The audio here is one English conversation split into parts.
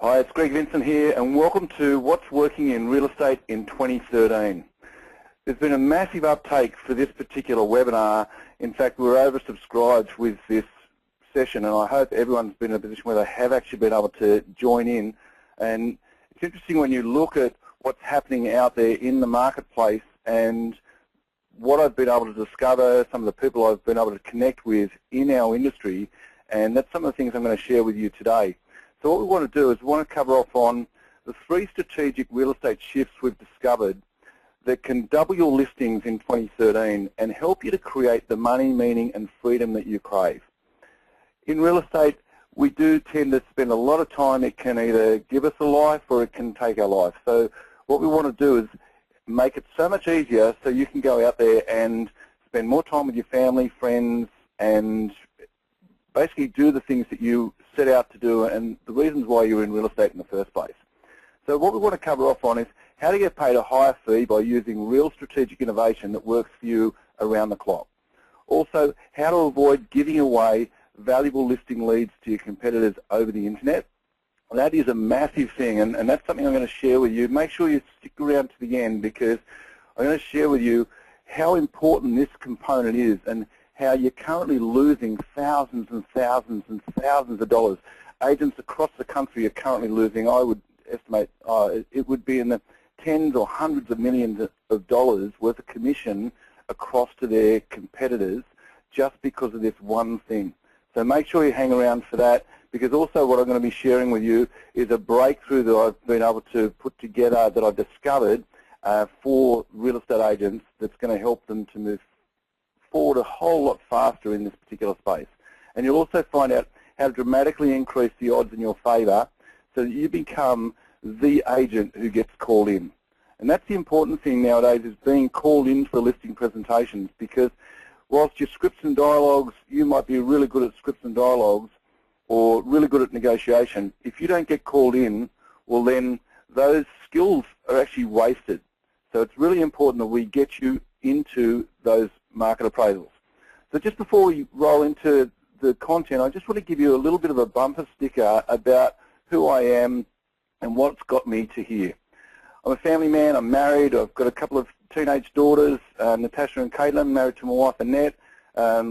Hi, it's Vincent here, and welcome to What's Working in Real Estate in 2013. There's been a massive uptake for this particular webinar. In fact, we're oversubscribed with this session, and I hope everyone's been in a position where they have actually been able to join in. And it's interesting when you look at what's happening out there in the marketplace and what I've been able to discover, some of the people I've been able to connect with in our industry, and that's some of the things I'm going to share with you today. So what we want to do is we want to cover off on the 3 strategic real estate shifts we've discovered that can double your listings in 2013 and help you to create the money, meaning and freedom that you crave. In real estate, we do tend to spend a lot of time. It can either give us a life or it can take our life. So what we want to do is make it so much easier so you can go out there and spend more time with your family, friends, and basically do the things that you set out to do and the reasons why you're in real estate in the first place. So what we want to cover off on is how to get paid a higher fee by using real strategic innovation that works for you around the clock. Also, how to avoid giving away valuable listing leads to your competitors over the internet. That is a massive thing, and that's something I'm going to share with you. Make sure you stick around to the end because I'm going to share with you how important this component is and how you're currently losing thousands and thousands and thousands of dollars. Agents across the country are currently losing, I would estimate, it would be in the tens or hundreds of millions of dollars worth of commission across to their competitors just because of this one thing. So make sure you hang around for that, because also what I'm going to be sharing with you is a breakthrough that I've been able to put together that I've discovered for real estate agents that's going to help them to move forward a whole lot faster in this particular space. And you'll also find out how to dramatically increase the odds in your favour so that you become the agent who gets called in. And that's the important thing nowadays, is being called in for listing presentations, because whilst your scripts and dialogues, you might be really good at scripts and dialogues or really good at negotiation, if you don't get called in, well then those skills are actually wasted. So it's really important that we get you into those market appraisals. So just before we roll into the content, I just want to give you a little bit of a bumper sticker about who I am and what's got me to here. I'm a family man, I'm married, I've got a couple of teenage daughters, Natasha and Caitlin, married to my wife Annette.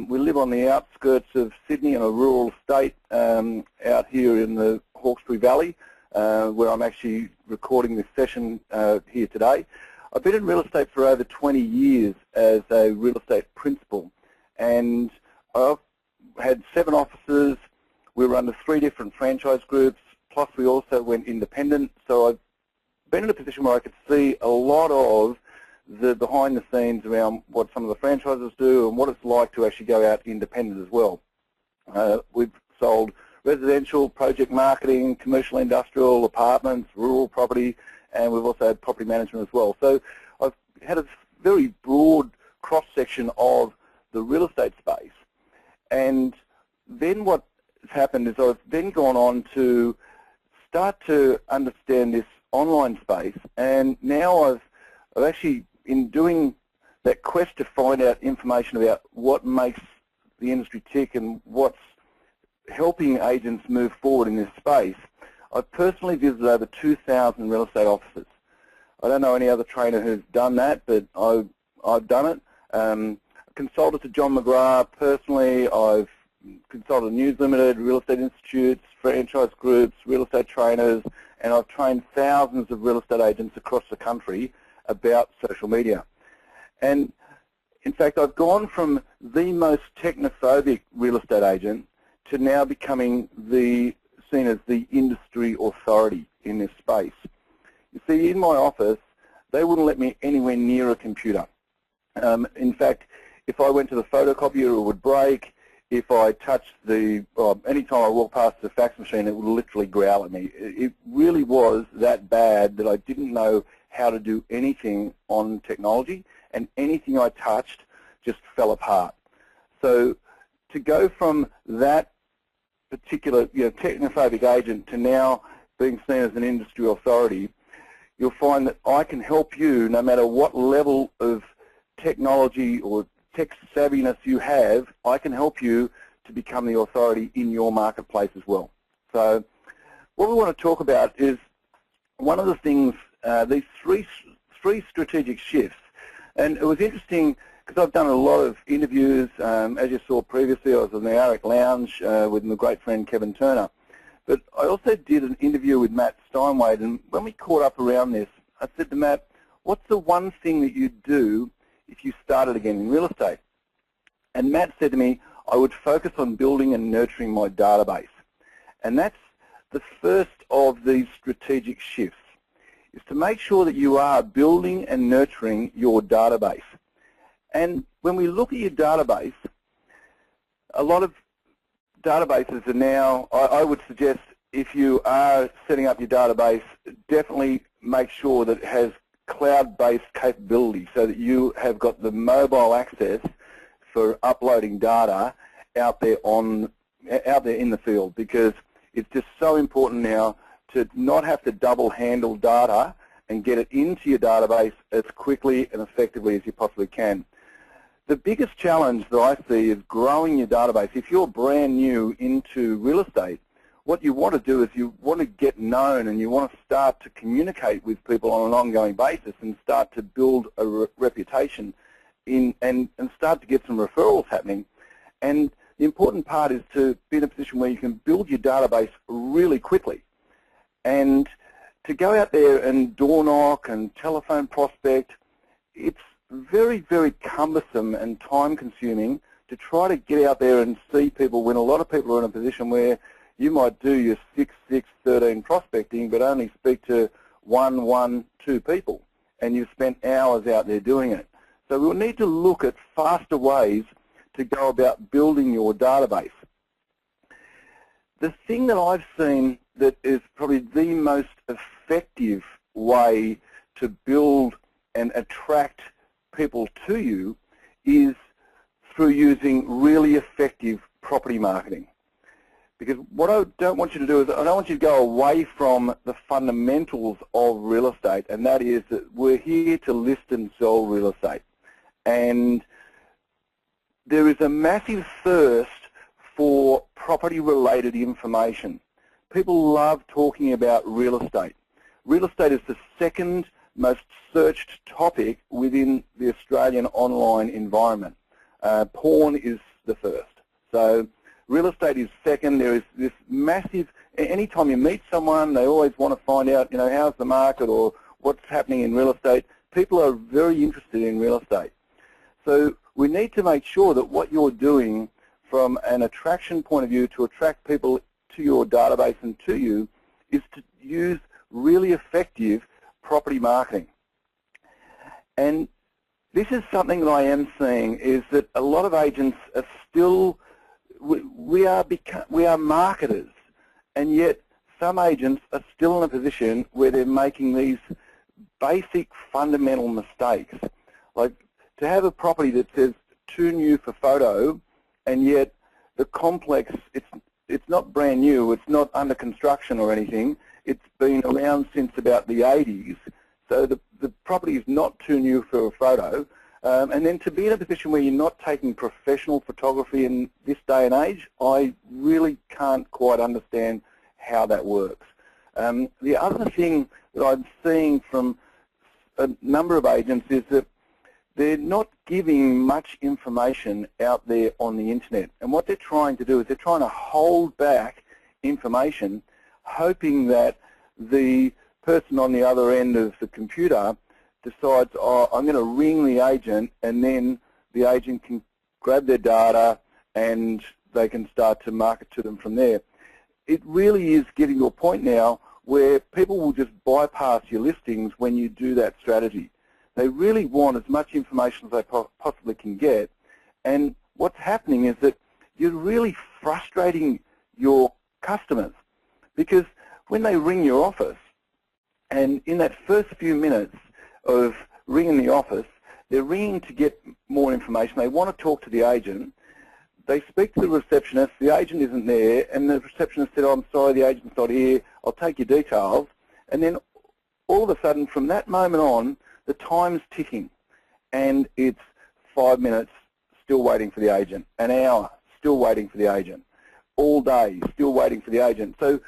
We live on the outskirts of Sydney in a rural estate out here in the Hawkesbury Valley, where I'm actually recording this session here today. I've been in real estate for over 20 years as a real estate principal, and I've had 7 offices. We were under 3 different franchise groups, plus we also went independent. So I've been in a position where I could see a lot of the behind the scenes around what some of the franchises do and what it's like to actually go out independent as well. We've sold residential, project marketing, commercial, industrial, apartments, rural property, and we've also had property management as well. So I've had a very broad cross-section of the real estate space. And then what has happened is I've then gone on to start to understand this online space, and now I've actually, in doing that quest to find out information about what makes the industry tick and what's helping agents move forward in this space, I've personally visited over 2,000 real estate offices. I don't know any other trainer who's done that, but I've done it. Consulted to John McGrath personally. I've consulted News Limited, real estate institutes, franchise groups, real estate trainers, and I've trained thousands of real estate agents across the country about social media. And in fact, I've gone from the most technophobic real estate agent to now becoming seen as the industry authority in this space. You see, in my office, they wouldn't let me anywhere near a computer. In fact, if I went to the photocopier, it would break. If I touched anytime I walked past the fax machine, it would literally growl at me. It really was that bad that I didn't know how to do anything on technology, and anything I touched just fell apart. So to go from that particular technophobic agent to now being seen as an industry authority, you'll find that I can help you no matter what level of technology or tech savviness you have. I can help you to become the authority in your marketplace as well. So what we want to talk about is one of the things, these three strategic shifts. And it was interesting because I've done a lot of interviews. As you saw previously, I was in the ARIC Lounge with my great friend Kevin Turner. But I also did an interview with Matt Steinway, and when we caught up around this, I said to Matt, what's the one thing that you'd do if you started again in real estate? And Matt said to me, I would focus on building and nurturing my database. And that's the first of these strategic shifts, is to make sure that you are building and nurturing your database. And when we look at your database, a lot of databases are now, I would suggest if you are setting up your database, definitely make sure that it has cloud-based capability so that you have got the mobile access for uploading data out there in the field, because it's just so important now to not have to double handle data and get it into your database as quickly and effectively as you possibly can. The biggest challenge that I see is growing your database. If you're brand new into real estate, what you want to do is you want to get known and you want to start to communicate with people on an ongoing basis and start to build a reputation and start to get some referrals happening. And the important part is to be in a position where you can build your database really quickly. And to go out there and door knock and telephone prospect, it's very, very cumbersome and time-consuming to try to get out there and see people when a lot of people are in a position where you might do your 6, 6, 13 prospecting but only speak to 1, 2 people, and you've spent hours out there doing it. So we'll need to look at faster ways to go about building your database. The thing that I've seen that is probably the most effective way to build and attract people to you is through using really effective property marketing. Because what I don't want you to do is I don't want you to go away from the fundamentals of real estate, and that is that we're here to list and sell real estate. And there is a massive thirst for property-related information. People love talking about real estate. Real estate is the second most searched topic within the Australian online environment. Porn is the first. So real estate is second. There is this massive, anytime you meet someone, they always want to find out, you know, how's the market or what's happening in real estate. People are very interested in real estate. So we need to make sure that what you're doing from an attraction point of view to attract people to your database and to you is to use really effective property marketing. And this is something that I am seeing, is that a lot of agents are still, we are marketers, and yet some agents are still in a position where they're making these basic fundamental mistakes. Like to have a property that says too new for photo, and yet the complex, it's not brand new, it's not under construction or anything, it's been around since about the 80s, so the property is not too new for a photo. And then to be in a position where you're not taking professional photography in this day and age, I really can't quite understand how that works. The other thing that I'm seeing from a number of agents is that they're not giving much information out there on the internet. And what they're trying to do is they're trying to hold back information, hoping that the person on the other end of the computer decides, oh, I'm going to ring the agent, and then the agent can grab their data and they can start to market to them from there. It really is getting to a point now where people will just bypass your listings when you do that strategy. They really want as much information as they possibly can get, and what's happening is that you're really frustrating your customers, because when they ring your office, and in that first few minutes of ringing the office, they're ringing to get more information. They want to talk to the agent. They speak to the receptionist. The agent isn't there, and the receptionist said, oh, I'm sorry, the agent's not here. I'll take your details. And then all of a sudden, from that moment on, the time's ticking, and it's 5 minutes still waiting for the agent, an hour still waiting for the agent, all day still waiting for the agent. So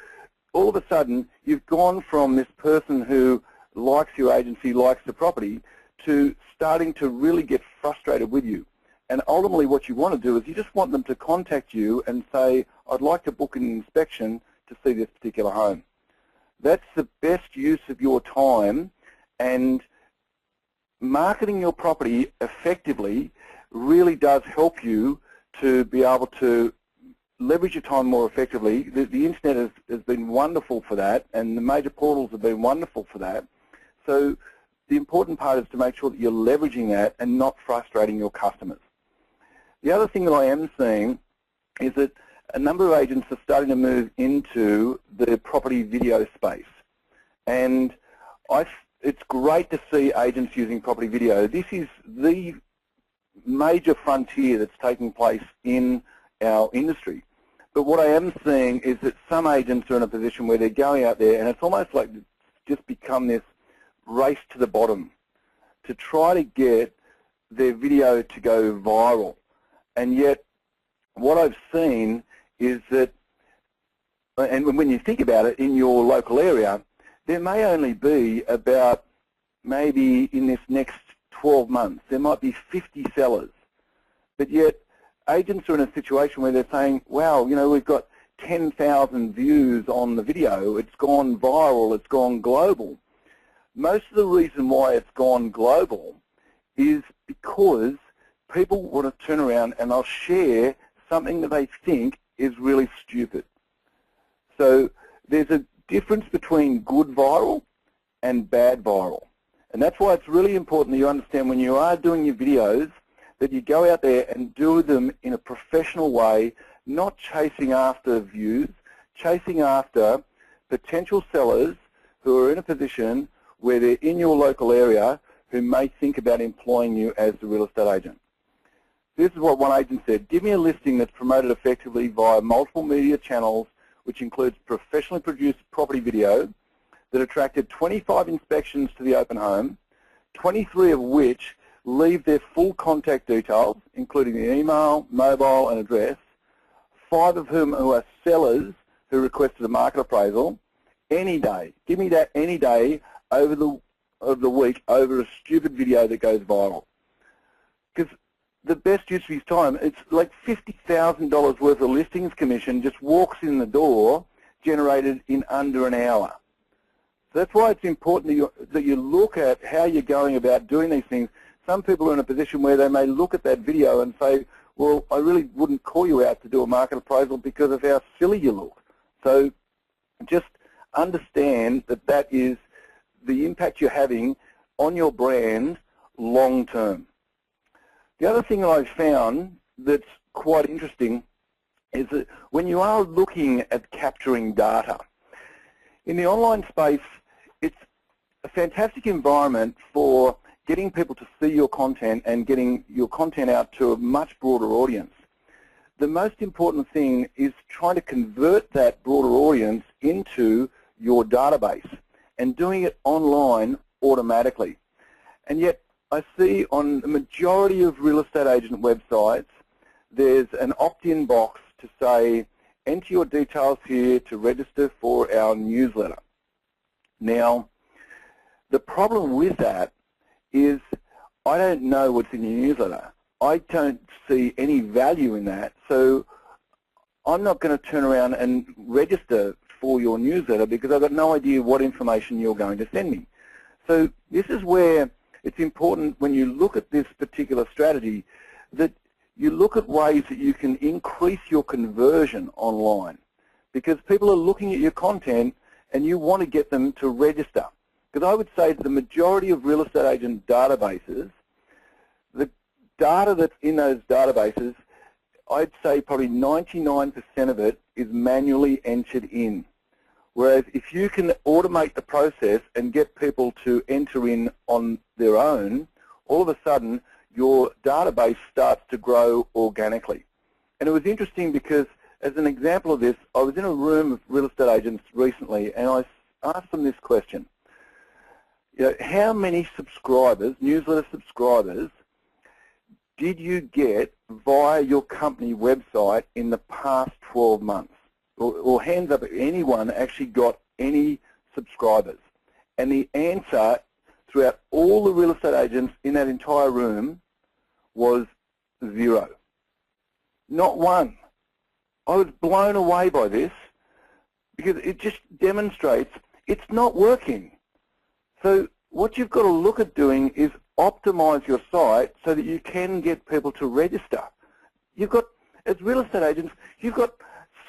all of a sudden you've gone from this person who likes your agency, likes the property, to starting to really get frustrated with you. And ultimately what you want to do is you just want them to contact you and say, I'd like to book an inspection to see this particular home. That's the best use of your time, and marketing your property effectively really does help you to be able to leverage your time more effectively. The internet has been wonderful for that, and the major portals have been wonderful for that. So the important part is to make sure that you're leveraging that and not frustrating your customers. The other thing that I am seeing is that a number of agents are starting to move into the property video space. And it's great to see agents using property video. This is the major frontier that's taking place in our industry. But what I am seeing is that some agents are in a position where they're going out there, and it's almost like it's just become this race to the bottom to try to get their video to go viral. And yet what I've seen is that, and when you think about it, in your local area, there may only be about, maybe in this next 12 months, there might be 50 sellers. But yet agents are in a situation where they're saying, wow, you know, we've got 10,000 views on the video, it's gone viral, it's gone global. Most of the reason why it's gone global is because people want to turn around and they'll share something that they think is really stupid. So there's a difference between good viral and bad viral. And that's why it's really important that you understand when you are doing your videos that you go out there and do them in a professional way, not chasing after views, chasing after potential sellers who are in a position where they're in your local area who may think about employing you as the real estate agent. This is what one agent said: give me a listing that's promoted effectively via multiple media channels, which includes professionally produced property video that attracted 25 inspections to the open home, 23 of which leave their full contact details, including the email, mobile and address, 5 of whom who are sellers who requested a market appraisal, any day. Give me that any day over the week over a stupid video that goes viral. Because the best use of his time, it's like $50,000 worth of listings commission just walks in the door, generated in under an hour. So that's why it's important that you look at how you're going about doing these things. Some people are in a position where they may look at that video and say, well, I really wouldn't call you out to do a market appraisal because of how silly you look. So just understand that that is the impact you're having on your brand long term. The other thing that I've found that's quite interesting is that when you are looking at capturing data, in the online space, it's a fantastic environment for getting people to see your content and getting your content out to a much broader audience. The most important thing is trying to convert that broader audience into your database and doing it online automatically. And yet I see on the majority of real estate agent websites, there's an opt-in box to say, enter your details here to register for our newsletter. Now, the problem with that is I don't know what's in your newsletter. I don't see any value in that, so I'm not going to turn around and register for your newsletter because I've got no idea what information you're going to send me. So this is where it's important when you look at this particular strategy that you look at ways that you can increase your conversion online, because people are looking at your content and you want to get them to register. Because I would say that the majority of real estate agent databases, the data that's in those databases, I'd say probably 99% of it is manually entered in. Whereas if you can automate the process and get people to enter in on their own, all of a sudden your database starts to grow organically. And it was interesting because, as an example of this, I was in a room of real estate agents recently and I asked them this question. You know, how many subscribers, newsletter subscribers, did you get via your company website in the past 12 months? or hands up if anyone actually got any subscribers. And the answer throughout all the real estate agents in that entire room was 0. Not one. I was blown away by this because it just demonstrates it's not working. So what you've got to look at doing is optimize your site so that you can get people to register. You've got, as real estate agents, you've got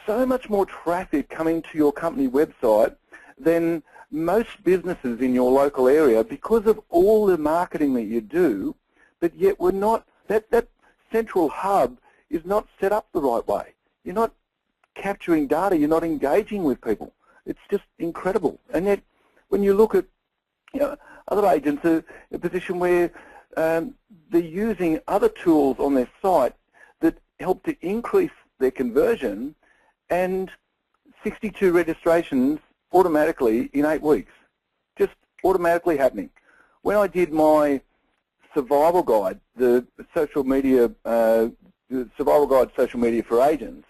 so much more traffic coming to your company website than most businesses in your local area because of all the marketing that you do, but yet we're not, that central hub is not set up the right way. You're not capturing data, you're not engaging with people. It's just incredible. And yet when you look at other agents are in a position where they're using other tools on their site that help to increase their conversion, and 62 registrations automatically in 8 weeks, just automatically happening. When I did my survival guide, the social media, the survival guide social media for agents,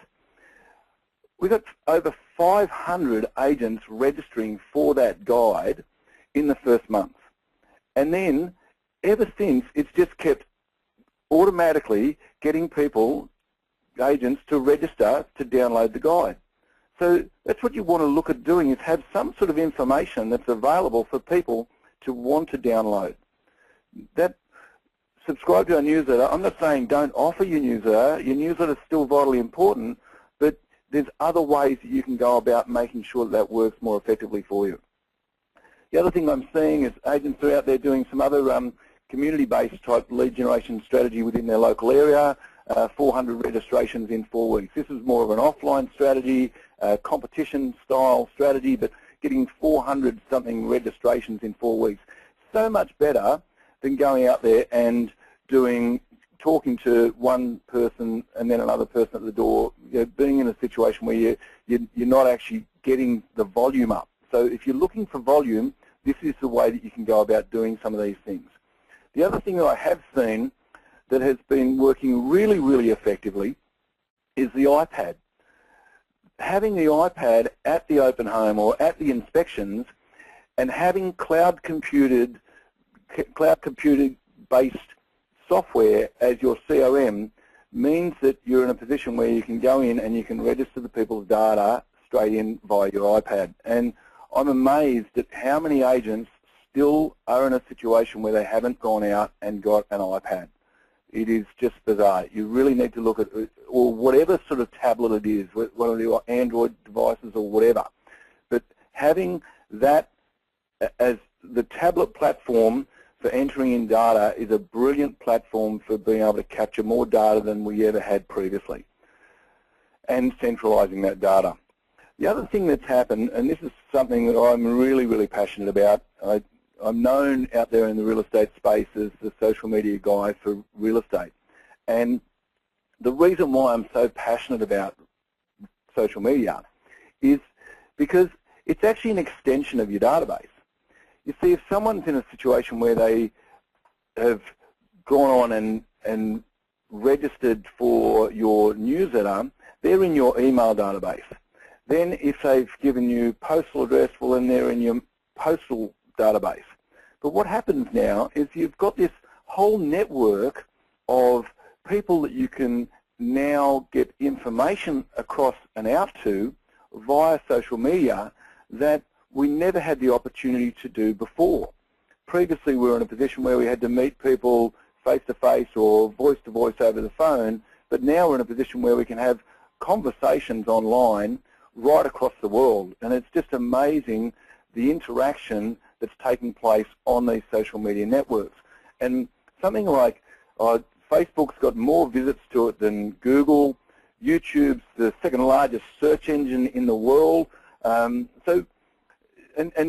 we got over 500 agents registering for that guide in the first month. And then ever since, it's just kept automatically getting people, agents, to register to download the guide. So that's what you want to look at doing, is have some sort of information that's available for people to want to download. That subscribe to our newsletter. I'm not saying don't offer your newsletter. Your newsletter is still vitally important, but there's other ways that you can go about making sure that works more effectively for you. The other thing I'm seeing is agents are out there doing some other community-based type lead generation strategy within their local area, 400 registrations in 4 weeks. This is more of an offline strategy, competition-style strategy, but getting 400-something registrations in 4 weeks. So much better than going out there and talking to one person and then another person at the door, being in a situation where you're not actually getting the volume up. So if you're looking for volume, this is the way that you can go about doing some of these things. The other thing that I have seen that has been working really, really effectively is the iPad. Having the iPad at the open home or at the inspections and having cloud computer-based software as your CRM means that you're in a position where you can go in and you can register the people's data straight in via your iPad. And I'm amazed at how many agents still are in a situation where they haven't gone out and got an iPad. It is just bizarre. You really need to look at, or whatever sort of tablet it is, one of the Android devices or whatever. But having that as the tablet platform for entering in data is a brilliant platform for being able to capture more data than we ever had previously, and centralizing that data. The other thing that's happened, and this is something that I'm really, really passionate about, I'm known out there in the real estate space as the social media guy for real estate. And the reason why I'm so passionate about social media is because it's actually an extension of your database. You see, if someone's in a situation where they have gone on and registered for your newsletter, they're in your email database. Then if they've given you postal address, well, then they're in your postal database. But what happens now is you've got this whole network of people that you can now get information across and out to via social media that we never had the opportunity to do before. Previously, we were in a position where we had to meet people face-to-face or voice-to-voice over the phone, but now we're in a position where we can have conversations online right across the world, and it's just amazing the interaction that's taking place on these social media networks. And something like Facebook's got more visits to it than Google. YouTube's the second largest search engine in the world. And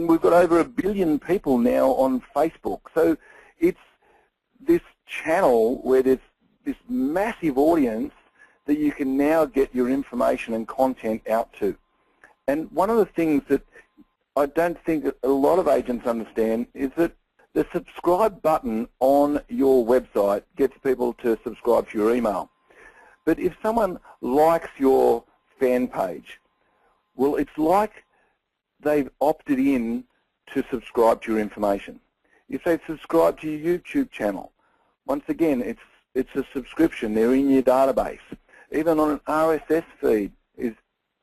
we've got over 1 billion people now on Facebook. So it's this channel where there's this massive audience that you can now get your information and content out to. And one of the things that I don't think that a lot of agents understand is that the subscribe button on your website gets people to subscribe to your email. But if someone likes your fan page, Well, it's like they've opted in to subscribe to your information. If they subscribe to your YouTube channel, once again, it's a subscription. They're in your database. Even on an RSS feed is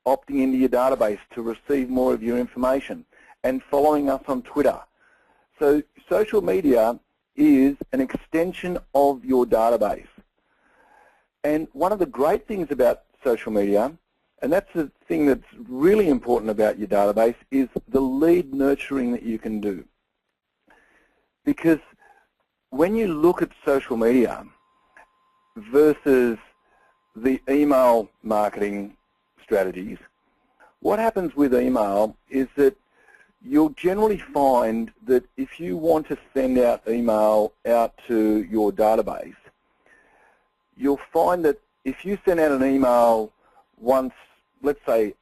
opting into your database to receive more of your information, and following us on Twitter. So social media is an extension of your database. And one of the great things about social media, and that's the thing that's really important about your database, is the lead nurturing that you can do. Because when you look at social media versus the email marketing strategies, what happens with email is that you'll generally find that if you want to send out email out to your database, you'll find that if you send out an email once, let's say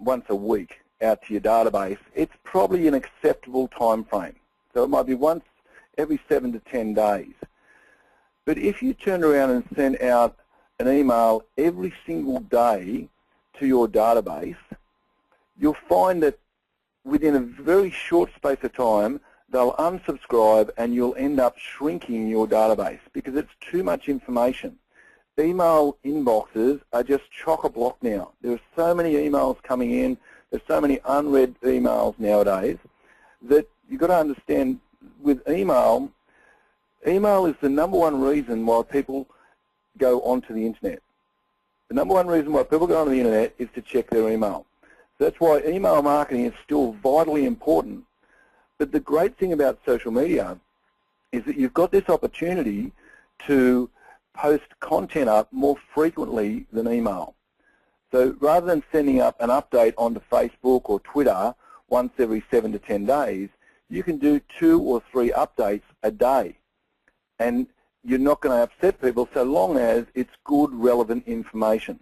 once a week out to your database, it's probably an acceptable time frame. So it might be once every 7 to 10 days. But if you turn around and send out an email every single day to your database, you'll find that within a very short space of time, they'll unsubscribe and you'll end up shrinking your database because it's too much information. Email inboxes are just chock-a-block now. There are so many emails coming in, there's so many unread emails nowadays that you've got to understand with email is the #1 reason why people go onto the internet. The #1 reason why people go onto the internet is to check their email. So that's why email marketing is still vitally important. But the great thing about social media is that you've got this opportunity to post content up more frequently than email. So rather than sending up an update onto Facebook or Twitter once every 7 to 10 days, you can do 2 or 3 updates a day. And you're not going to upset people so long as it's good, relevant information.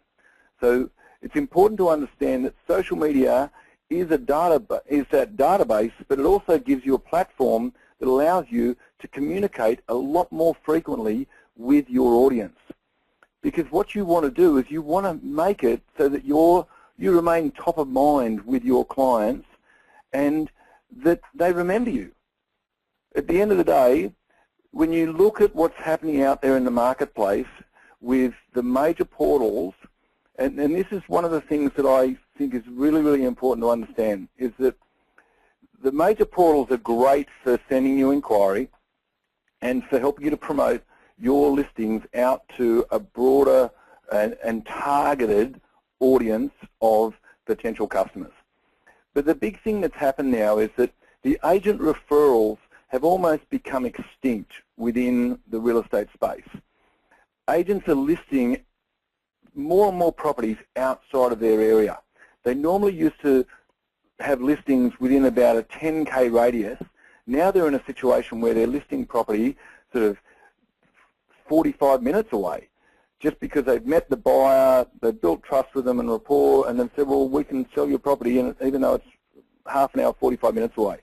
So it's important to understand that social media is that database, but it also gives you a platform that allows you to communicate a lot more frequently with your audience. Because what you want to do is you want to make it so that you remain top of mind with your clients and that they remember you. At the end of the day, when you look at what's happening out there in the marketplace with the major portals, and this is one of the things that I think is really, really important to understand, is that the major portals are great for sending you inquiry and for helping you to promote your listings out to a broader and targeted audience of potential customers. But the big thing that's happened now is that the agent referrals have almost become extinct within the real estate space. Agents are listing more and more properties outside of their area. They normally used to have listings within about a 10K radius. Now they're in a situation where they're listing property sort of 45 minutes away, just because they've met the buyer, they've built trust with them and rapport, and then said, well, we can sell your property, and even though it's half an hour, 45 minutes away.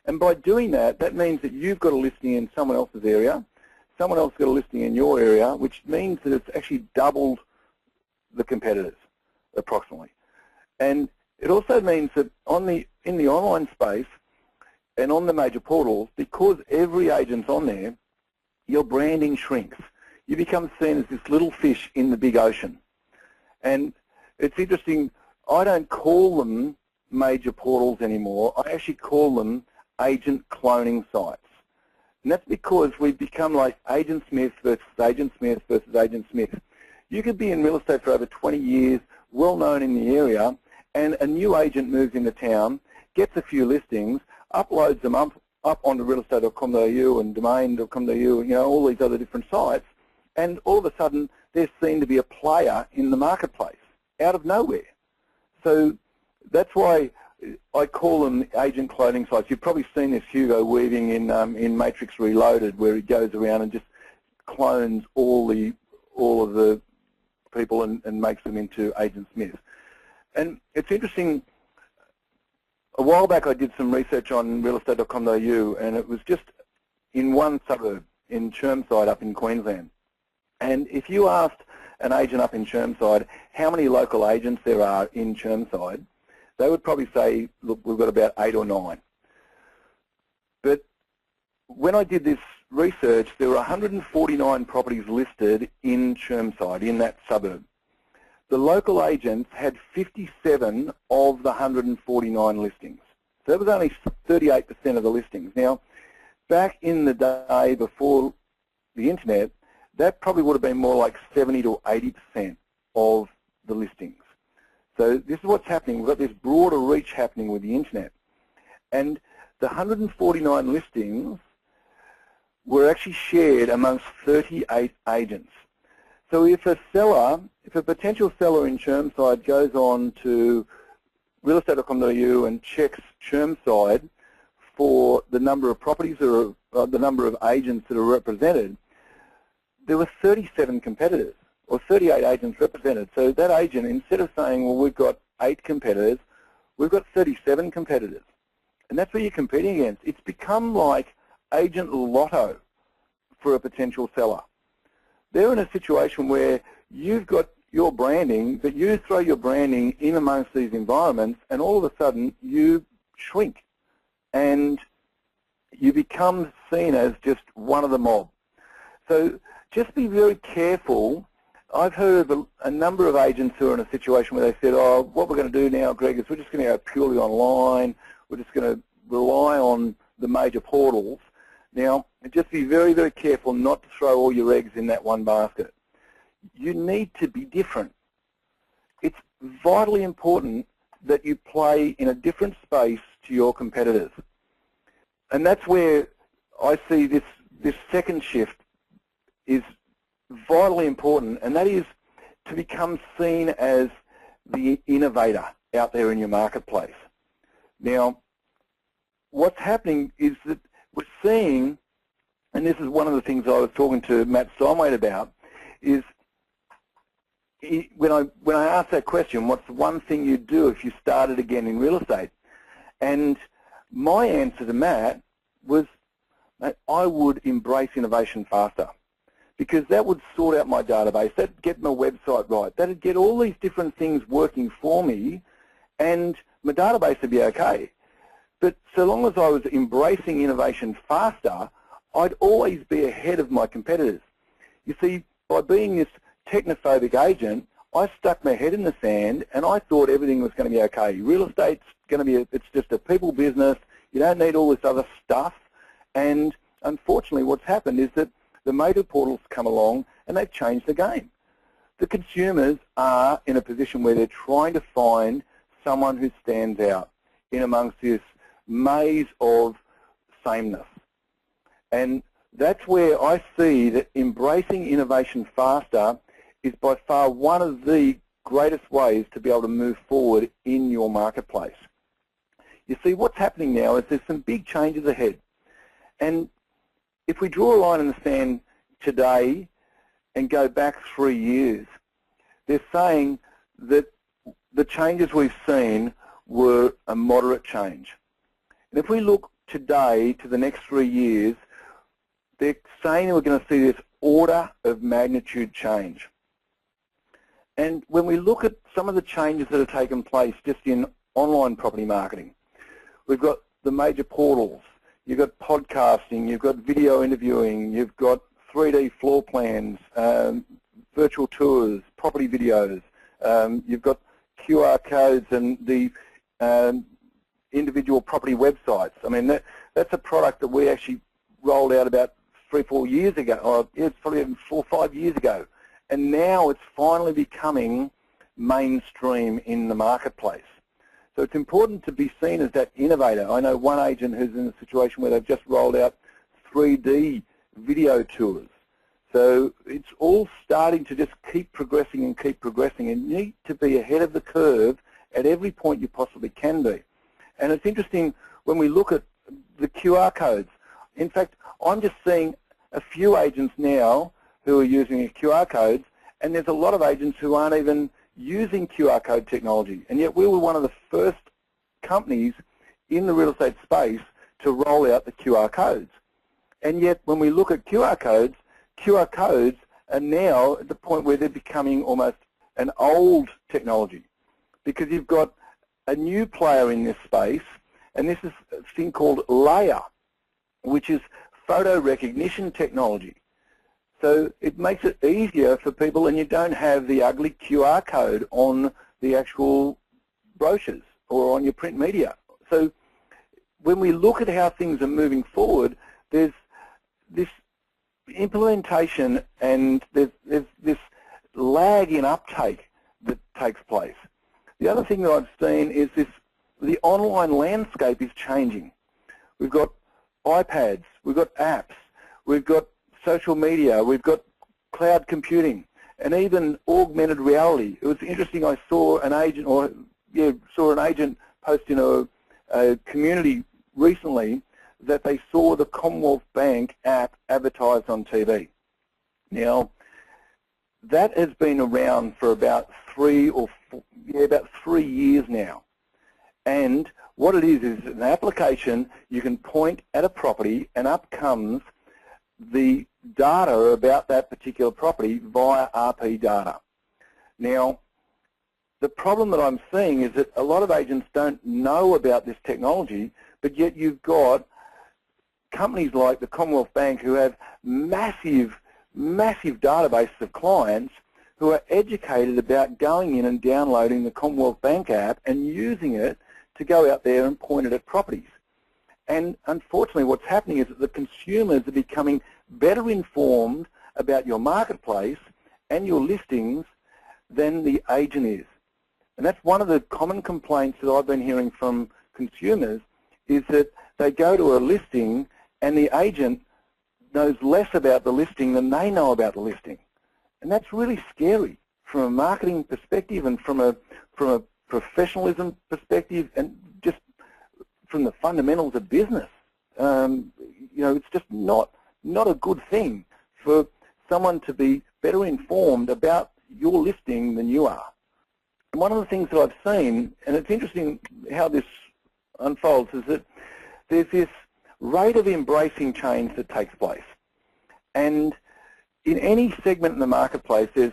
And by doing that, that means that you've got a listing in someone else's area, someone else got a listing in your area, which means that it's actually doubled the competitors, approximately. And it also means that in the online space and on the major portals, because every agent's on there, your branding shrinks. You become seen as this little fish in the big ocean. And it's interesting, I don't call them major portals anymore. I actually call them agent cloning sites. And that's because we've become like Agent Smith versus Agent Smith versus Agent Smith. You could be in real estate for over 20 years, well known in the area, and a new agent moves into town, gets a few listings, uploads them up onto realestate.com.au and domain.com.au, you know, all these other different sites, and all of a sudden they're seen to be a player in the marketplace out of nowhere. So that's why I call them agent cloning sites. You've probably seen this Hugo Weaving in Matrix Reloaded, where he goes around and just clones all of the people and makes them into Agent Smith. And it's interesting. A while back I did some research on realestate.com.au, and it was just in one suburb in Chermside up in Queensland. And if you asked an agent up in Chermside how many local agents there are in Chermside, they would probably say, look, we've got about 8 or 9. But when I did this research, there were 149 properties listed in Chermside, in that suburb. The local agents had 57 of the 149 listings. So that was only 38% of the listings. Now, back in the day before the internet, that probably would have been more like 70 to 80% of the listings. So this is what's happening. We've got this broader reach happening with the internet. And the 149 listings were actually shared amongst 38 agents. So if a potential seller in Chermside goes on to realestate.com.au and checks Chermside for the number of properties or the number of agents that are represented, there were 37 competitors, or 38 agents represented. So that agent, instead of saying, well, we've got 8 competitors, we've got 37 competitors. And that's what you're competing against. It's become like agent lotto for a potential seller. They're in a situation where you've got your branding, but you throw your branding in amongst these environments, and all of a sudden you shrink and you become seen as just one of the mob. So just be very careful. I've heard of a number of agents who are in a situation where they said, oh, what we're going to do now, Greg, is we're just going to go purely online. We're just going to rely on the major portals. Now, just be very, very careful not to throw all your eggs in that one basket. You need to be different. It's vitally important that you play in a different space to your competitors. And that's where I see this second shift is vitally important, and that is to become seen as the innovator out there in your marketplace. Now, what's happening is that we're seeing, and this is one of the things I was talking to Matt Steinway about, is when I asked that question, what's the one thing you'd do if you started again in real estate? And my answer to Matt was that I would embrace innovation faster, because that would sort out my database, that'd get my website right, that'd get all these different things working for me, and my database would be okay. But so long as I was embracing innovation faster, I'd always be ahead of my competitors. You see, by being this technophobic agent, I stuck my head in the sand and I thought everything was going to be okay. Real estate's going to be, it's just a people business. You don't need all this other stuff. And unfortunately what's happened is that the major portals come along and they've changed the game. The consumers are in a position where they're trying to find someone who stands out in amongst this maze of sameness. And that's where I see that embracing innovation faster is by far one of the greatest ways to be able to move forward in your marketplace. You see, what's happening now is there's some big changes ahead. And if we draw a line in the sand today and go back 3 years, they're saying that the changes we've seen were a moderate change. And if we look today to the next 3 years, they're saying we're going to see this order of magnitude change. And when we look at some of the changes that have taken place just in online property marketing, we've got the major portals, you've got podcasting, you've got video interviewing, you've got 3D floor plans, virtual tours, property videos, you've got QR codes and the individual property websites. I mean, that's a product that we actually rolled out about 3 or 4 years ago, or it's probably even 4 or 5 years ago. And now it's finally becoming mainstream in the marketplace. So it's important to be seen as that innovator. I know one agent who's in a situation where they've just rolled out 3D video tours. So it's all starting to just keep progressing and keep progressing, and you need to be ahead of the curve at every point you possibly can be. And it's interesting when we look at the QR codes. In fact, I'm just seeing a few agents now who are using QR codes, and there's a lot of agents who aren't even using QR code technology. And yet we were one of the first companies in the real estate space to roll out the QR codes. And yet when we look at QR codes are now at the point where they're becoming almost an old technology, because you've got a new player in this space, and this is a thing called layer, which is photo recognition technology. So it makes it easier for people, and you don't have the ugly QR code on the actual brochures or on your print media. So when we look at how things are moving forward, there's this implementation and there's this lag in uptake that takes place. The other thing that I've seen is the online landscape is changing. We've got iPads, we've got apps, we've got social media, we've got cloud computing, and even augmented reality. It was interesting, I saw an agent, post in a community recently that they saw the Commonwealth Bank app advertised on TV. Now, that has been around for about 3 years now. And what it is an application. You can point at a property and up comes the data about that particular property via RP data. Now, the problem that I'm seeing is that a lot of agents don't know about this technology, but yet you've got companies like the Commonwealth Bank who have massive databases of clients who are educated about going in and downloading the Commonwealth Bank app and using it to go out there and point it at properties. And unfortunately what's happening is that the consumers are becoming better informed about your marketplace and your listings than the agent is. And that's one of the common complaints that I've been hearing from consumers, is that they go to a listing and the agent knows less about the listing than they know about the listing. And that's really scary from a marketing perspective and from a professionalism perspective and just from the fundamentals of business. It's just not a good thing for someone to be better informed about your listing than you are. And one of the things that I've seen, and it's interesting how this unfolds, is that there's this rate of embracing change that takes place. And in any segment in the marketplace, there's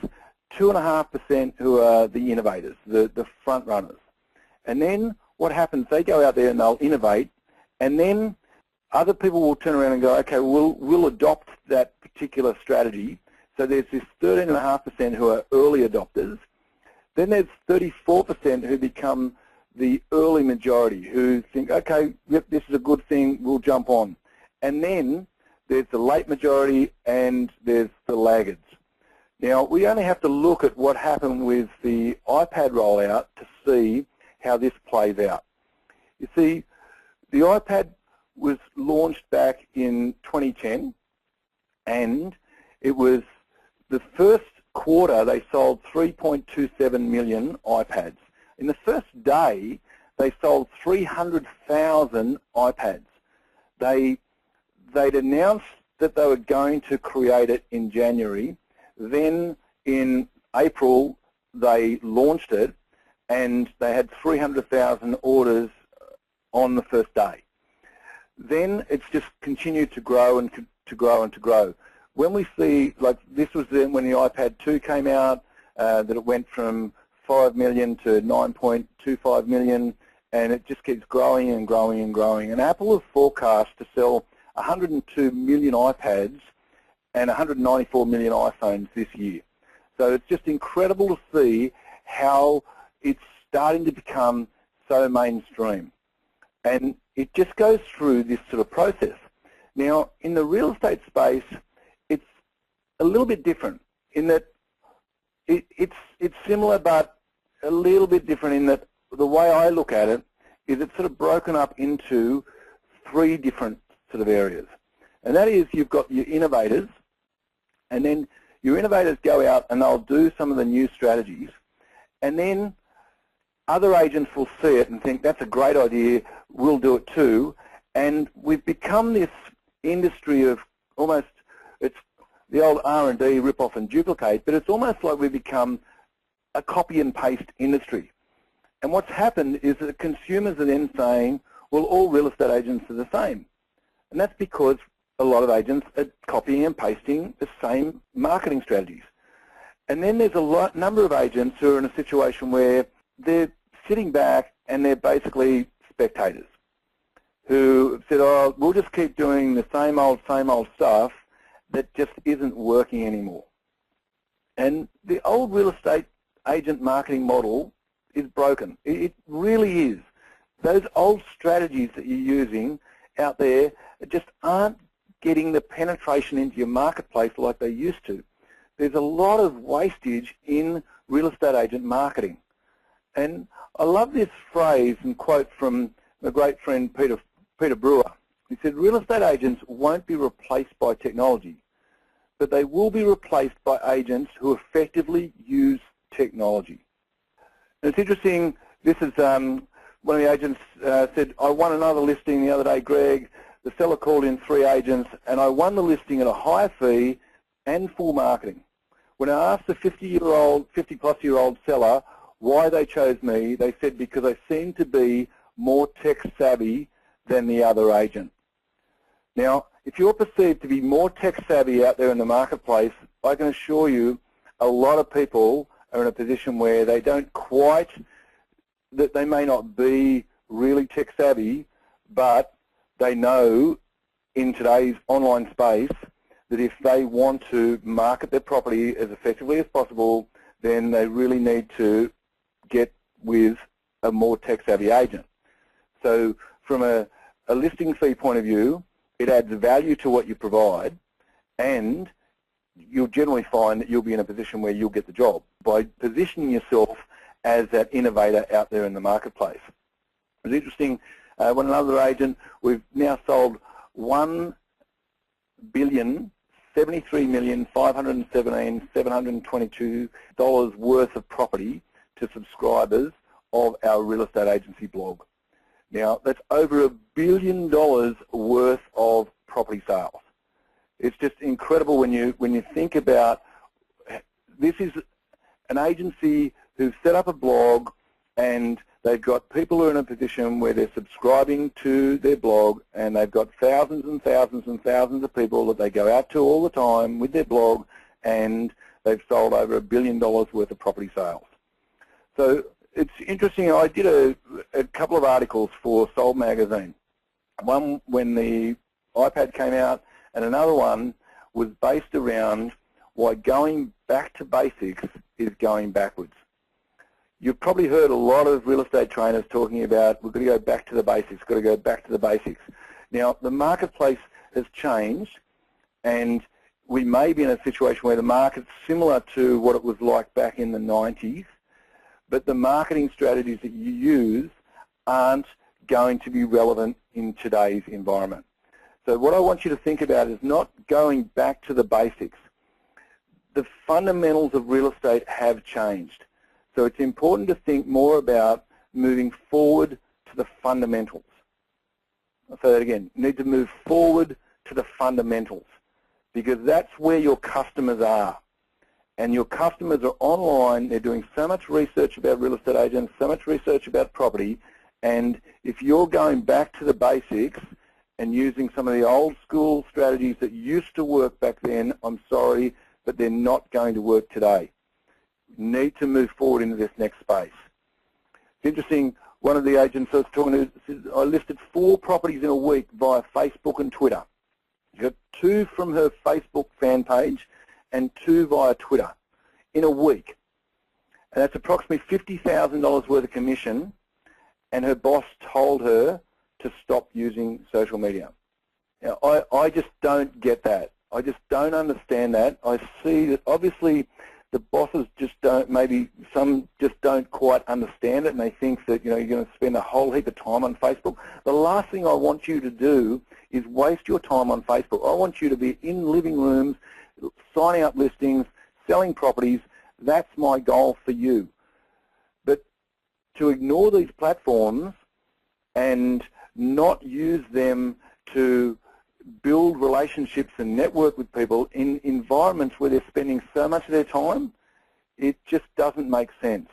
2.5% who are the innovators, the front runners. And then what happens, they go out there and they'll innovate, and then other people will turn around and go, okay, we'll adopt that particular strategy. So there's this 13.5% who are early adopters. Then there's 34% who become the early majority, who think, okay, yep, this is a good thing, we'll jump on. And then there's the late majority and there's the laggards. Now, we only have to look at what happened with the iPad rollout to see how this plays out. You see, the iPad was launched back in 2010, and it was the first quarter they sold 3.27 million iPads. In the first day, they sold 300,000 iPads. They'd announced that they were going to create it in January. Then in April, they launched it, and they had 300,000 orders on the first day. Then it's just continued to grow and to grow and to grow. When we see, like this was then when the iPad 2 came out, that it went from 5 million to 9.25 million, and it just keeps growing and growing and growing. And Apple is forecast to sell 102 million iPads and 194 million iPhones this year. So it's just incredible to see how it's starting to become so mainstream. And it just goes through this sort of process. Now, in the real estate space, it's a little bit different in that it's similar but a little bit different in that the way I look at it is it's sort of broken up into 3 different sort of areas. And that is, you've got your innovators, and then your innovators go out and they'll do some of the new strategies, and then other agents will see it and think, that's a great idea, we'll do it too. And we've become this industry of almost, it's the old R&D, rip off and duplicate, but it's almost like we've become a copy and paste industry. And what's happened is that consumers are then saying, well, all real estate agents are the same. And that's because a lot of agents are copying and pasting the same marketing strategies. And then there's a number of agents who are in a situation where they're sitting back and they're basically spectators who said, oh, we'll just keep doing the same old stuff that just isn't working anymore. And the old real estate agent marketing model is broken. It really is. Those old strategies that you're using out there just aren't getting the penetration into your marketplace like they used to. There's a lot of wastage in real estate agent marketing. And I love this phrase and quote from my great friend Peter Brewer. He said, real estate agents won't be replaced by technology, but they will be replaced by agents who effectively use technology. And it's interesting, this is one of the agents said, I won another listing the other day, Greg. The seller called in 3 agents, and I won the listing at a higher fee and full marketing. When I asked the 50-plus-year-old seller why they chose me, they said because I seemed to be more tech-savvy than the other agent. Now, if you're perceived to be more tech-savvy out there in the marketplace, I can assure you a lot of people are in a position where they don't quite, that they may not be really tech-savvy, but they know in today's online space that if they want to market their property as effectively as possible, then they really need to get with a more tech-savvy agent. So from a listing fee point of view, it adds value to what you provide, and you'll generally find that you'll be in a position where you'll get the job by positioning yourself as that innovator out there in the marketplace. It's interesting, when another agent, we've now sold $1,073,517,722 worth of property to subscribers of our real estate agency blog. Now, that's over $1 billion worth of property sales. It's just incredible when you think about, this is an agency who've set up a blog and they've got people who are in a position where they're subscribing to their blog, and they've got thousands and thousands and thousands of people that they go out to all the time with their blog, and they've sold over $1 billion worth of property sales. So it's interesting, I did a couple of articles for Sold Magazine. One when the iPad came out, and another one was based around why going back to basics is going backwards. You've probably heard a lot of real estate trainers talking about, we've got to go back to the basics, got to go back to the basics. Now, the marketplace has changed, and we may be in a situation where the market's similar to what it was like back in the 90s, but the marketing strategies that you use aren't going to be relevant in today's environment. So what I want you to think about is not going back to the basics. The fundamentals of real estate have changed. So it's important to think more about moving forward to the fundamentals. I'll say that again. You need to move forward to the fundamentals, because that's where your customers are. And your customers are online. They're doing so much research about real estate agents, so much research about property, and if you're going back to the basics and using some of the old school strategies that used to work back then, I'm sorry, but they're not going to work today. You need to move forward into this next space. It's interesting, one of the agents I was talking to said, I listed 4 properties in a week via Facebook and Twitter. You got 2 from her Facebook fan page and 2 via Twitter in a week. And that's approximately $50,000 worth of commission, and her boss told her to stop using social media. Now, I just don't get that. I just don't understand that. I see that obviously the bosses just don't, maybe some just don't quite understand it, and they think that, you know, you're going to spend a whole heap of time on Facebook. The last thing I want you to do is waste your time on Facebook. I want you to be in living rooms, signing up listings, selling properties. That's my goal for you. But to ignore these platforms and not use them to build relationships and network with people in environments where they're spending so much of their time, it just doesn't make sense.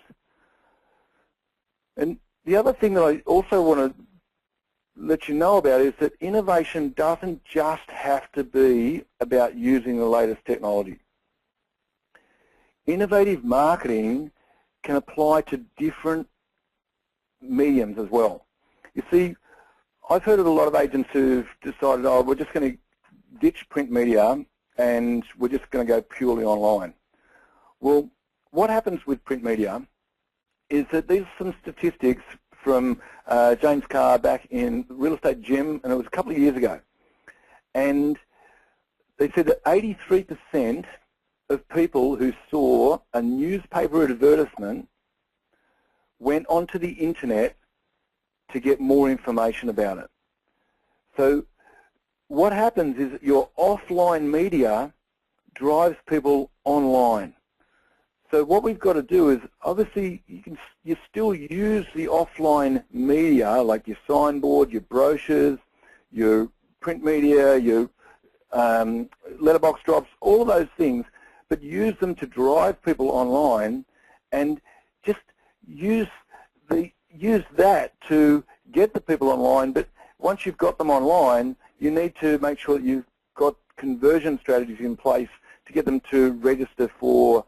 And the other thing that I also want to let you know about is that innovation doesn't just have to be about using the latest technology. Innovative marketing can apply to different mediums as well. You see, I've heard of a lot of agents who've decided, oh, we're just going to ditch print media and we're just going to go purely online. Well, what happens with print media is that these are some statistics from James Carr back in Real Estate Gym, and it was a couple of years ago. And they said that 83% of people who saw a newspaper advertisement went onto the internet to get more information about it. So what happens is that your offline media drives people online. So what we've got to do is, obviously, you still use the offline media, like your signboard, your brochures, your print media, your letterbox drops, all of those things, but use them to drive people online, and just use that to get the people online. But once you've got them online, you need to make sure that you've got conversion strategies in place to get them to register for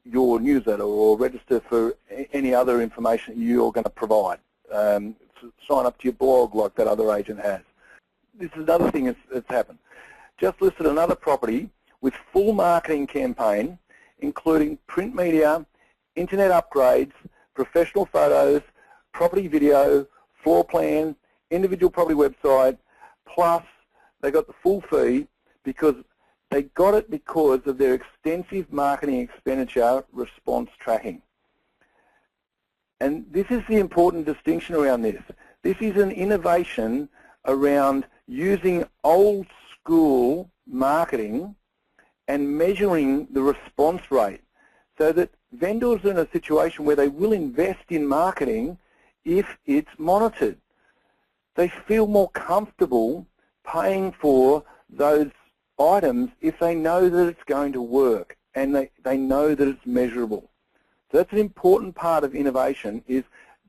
your newsletter or register for any other information you're going to provide. Sign up to your blog like that other agent has. This is another thing that's happened. Just listed another property with full marketing campaign, including print media, internet upgrades, professional photos, property video, floor plan, individual property website, plus they got the full fee because they got it because of their extensive marketing expenditure response tracking. And this is the important distinction around this. This is an innovation around using old school marketing and measuring the response rate so that vendors are in a situation where they will invest in marketing if it's monitored. They feel more comfortable paying for those items if they know that it's going to work and they know that it's measurable. So that's an important part of innovation, is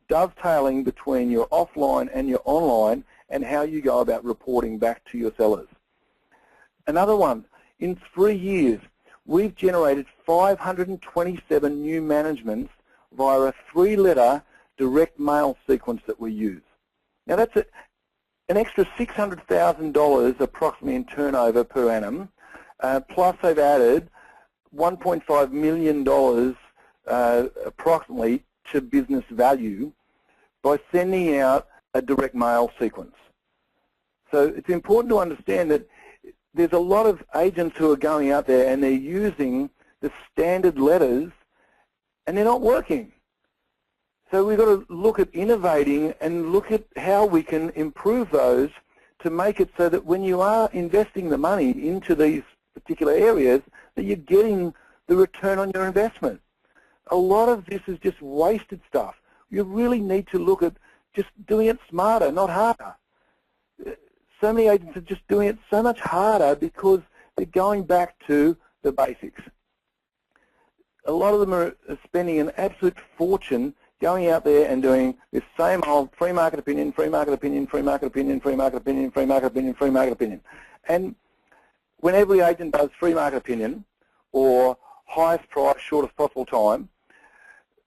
dovetailing between your offline and your online and how you go about reporting back to your sellers. Another one, in 3 years, we've generated 527 new managements via a 3-letter direct mail sequence that we use. Now that's an extra $600,000 approximately in turnover per annum, plus they've added $1.5 million approximately to business value by sending out a direct mail sequence. So it's important to understand that there's a lot of agents who are going out there and they're using the standard letters and they're not working. So we've got to look at innovating and look at how we can improve those to make it so that when you are investing the money into these particular areas, that you're getting the return on your investment. A lot of this is just wasted stuff. You really need to look at just doing it smarter, not harder. So many agents are just doing it so much harder because they're going back to the basics. A lot of them are spending an absolute fortune going out there and doing this same old free market opinion, free market opinion, free market opinion, free market opinion, free market opinion, free market opinion. And when every agent does free market opinion or highest price, shortest possible time,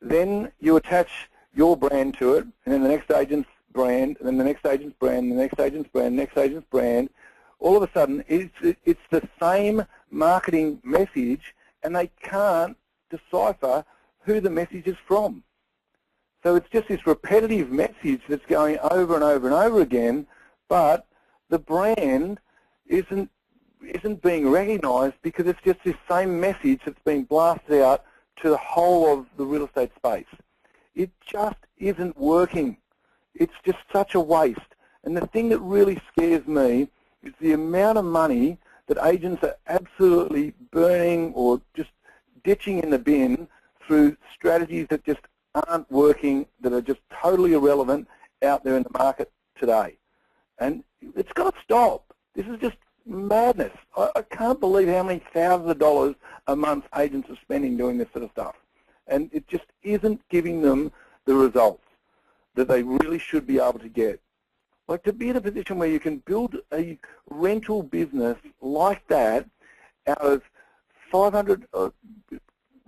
then you attach your brand to it, and then the next agent's brand, and then the next agent's brand, the next agent's brand, the next agent's brand. All of a sudden, it's the same marketing message, and they can't decipher who the message is from. So it's just this repetitive message that's going over and over and over again, but the brand isn't being recognised because it's just this same message that's being blasted out to the whole of the real estate space. It just isn't working. It's just such a waste. And the thing that really scares me is the amount of money that agents are absolutely burning or just ditching in the bin through strategies that just aren't working, that are just totally irrelevant out there in the market today. And it's got to stop. This is just madness. I can't believe how many thousands of dollars a month agents are spending doing this sort of stuff. And it just isn't giving them the results that they really should be able to get. Like, to be in a position where you can build a rental business like that out of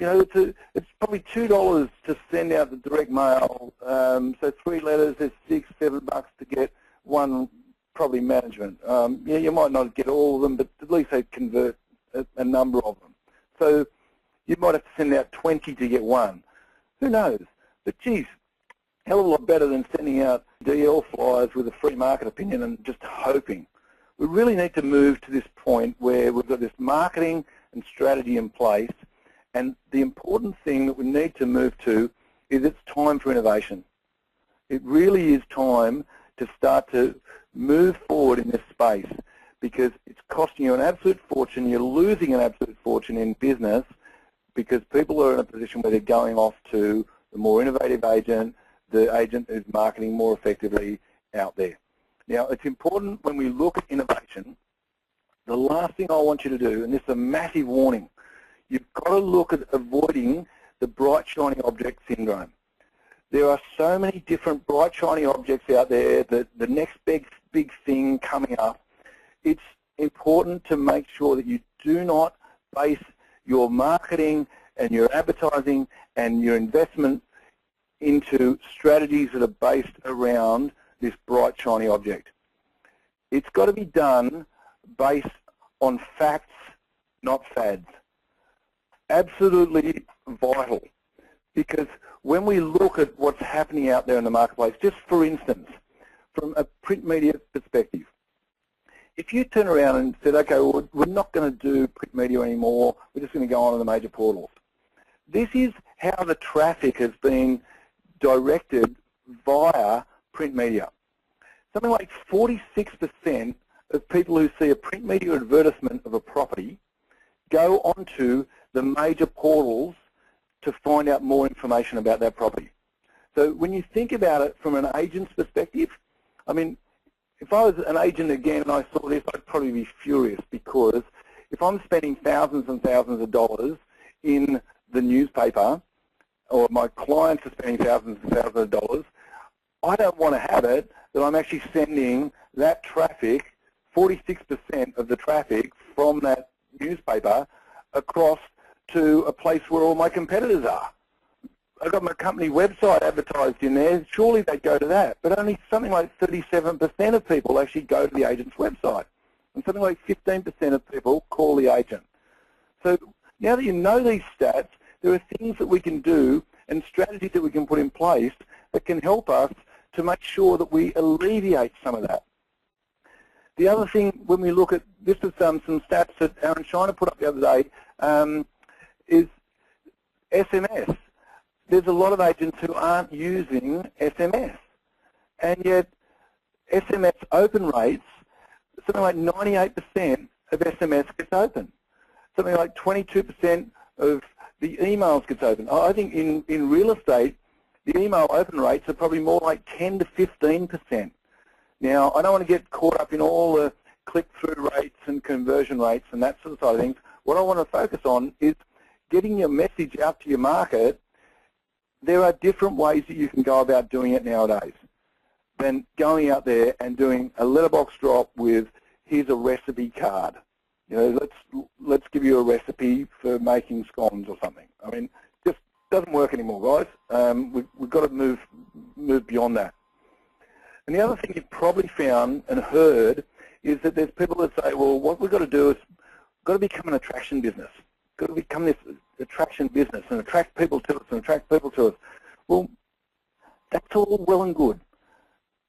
you know, it's probably $2 to send out the direct mail. So 3 letters, there's $6, $7 to get one, probably management. Yeah, you might not get all of them, but at least they convert a number of them. So you might have to send out 20 to get one. Who knows? But geez, hell of a lot better than sending out DL flyers with a free market opinion and just hoping. We really need to move to this point where we've got this marketing and strategy in place, and the important thing that we need to move to is it's time for innovation. It really is time to start to move forward in this space, because it's costing you an absolute fortune. You're losing an absolute fortune in business because people are in a position where they're going off to the more innovative agent, the agent who's marketing more effectively out there. Now, it's important when we look at innovation, the last thing I want you to do, and this is a massive warning, you've got to look at avoiding the bright, shiny object syndrome. There are so many different bright, shiny objects out there that the next big thing coming up, it's important to make sure that you do not base your marketing and your advertising and your investment into strategies that are based around this bright, shiny object. It's got to be done based on facts, not fads. Absolutely vital, because when we look at what's happening out there in the marketplace, just for instance, from a print media perspective, if you turn around and said, okay, well, we're not going to do print media anymore, we're just going to go on to the major portals. This is how the traffic has been directed via print media. Something like 46% of people who see a print media advertisement of a property go onto the major portals to find out more information about that property. So when you think about it from an agent's perspective, I mean, if I was an agent again and I saw this, I'd probably be furious, because if I'm spending thousands and thousands of dollars in the newspaper, or my clients are spending thousands and thousands of dollars, I don't want to have it that I'm actually sending that traffic, 46% of the traffic from that newspaper, across to a place where all my competitors are. I've got my company website advertised in there, surely they'd go to that. But only something like 37% of people actually go to the agent's website. And something like 15% of people call the agent. So now that you know these stats, there are things that we can do and strategies that we can put in place that can help us to make sure that we alleviate some of that. The other thing, when we look at, this is some stats that Aaron Shiner put up the other day, is SMS. There's a lot of agents who aren't using SMS, and yet SMS open rates, something like 98% of SMS gets open. Something like 22% of the emails gets open. I think in real estate, the email open rates are probably more like 10 to 15%. Now, I don't want to get caught up in all the click-through rates and conversion rates and that sort of side of things. What I want to focus on is getting your message out to your market. There are different ways that you can go about doing it nowadays than going out there and doing a letterbox drop with, here's a recipe card. You know, let's give you a recipe for making scones or something. I mean, just doesn't work anymore, guys. We've got to move beyond that. And the other thing you've probably found and heard is that there's people that say, well, what we've got to do is we've got to become an attraction business. We've got to become this attraction business and attract people to us and attract people to us. Well, that's all well and good,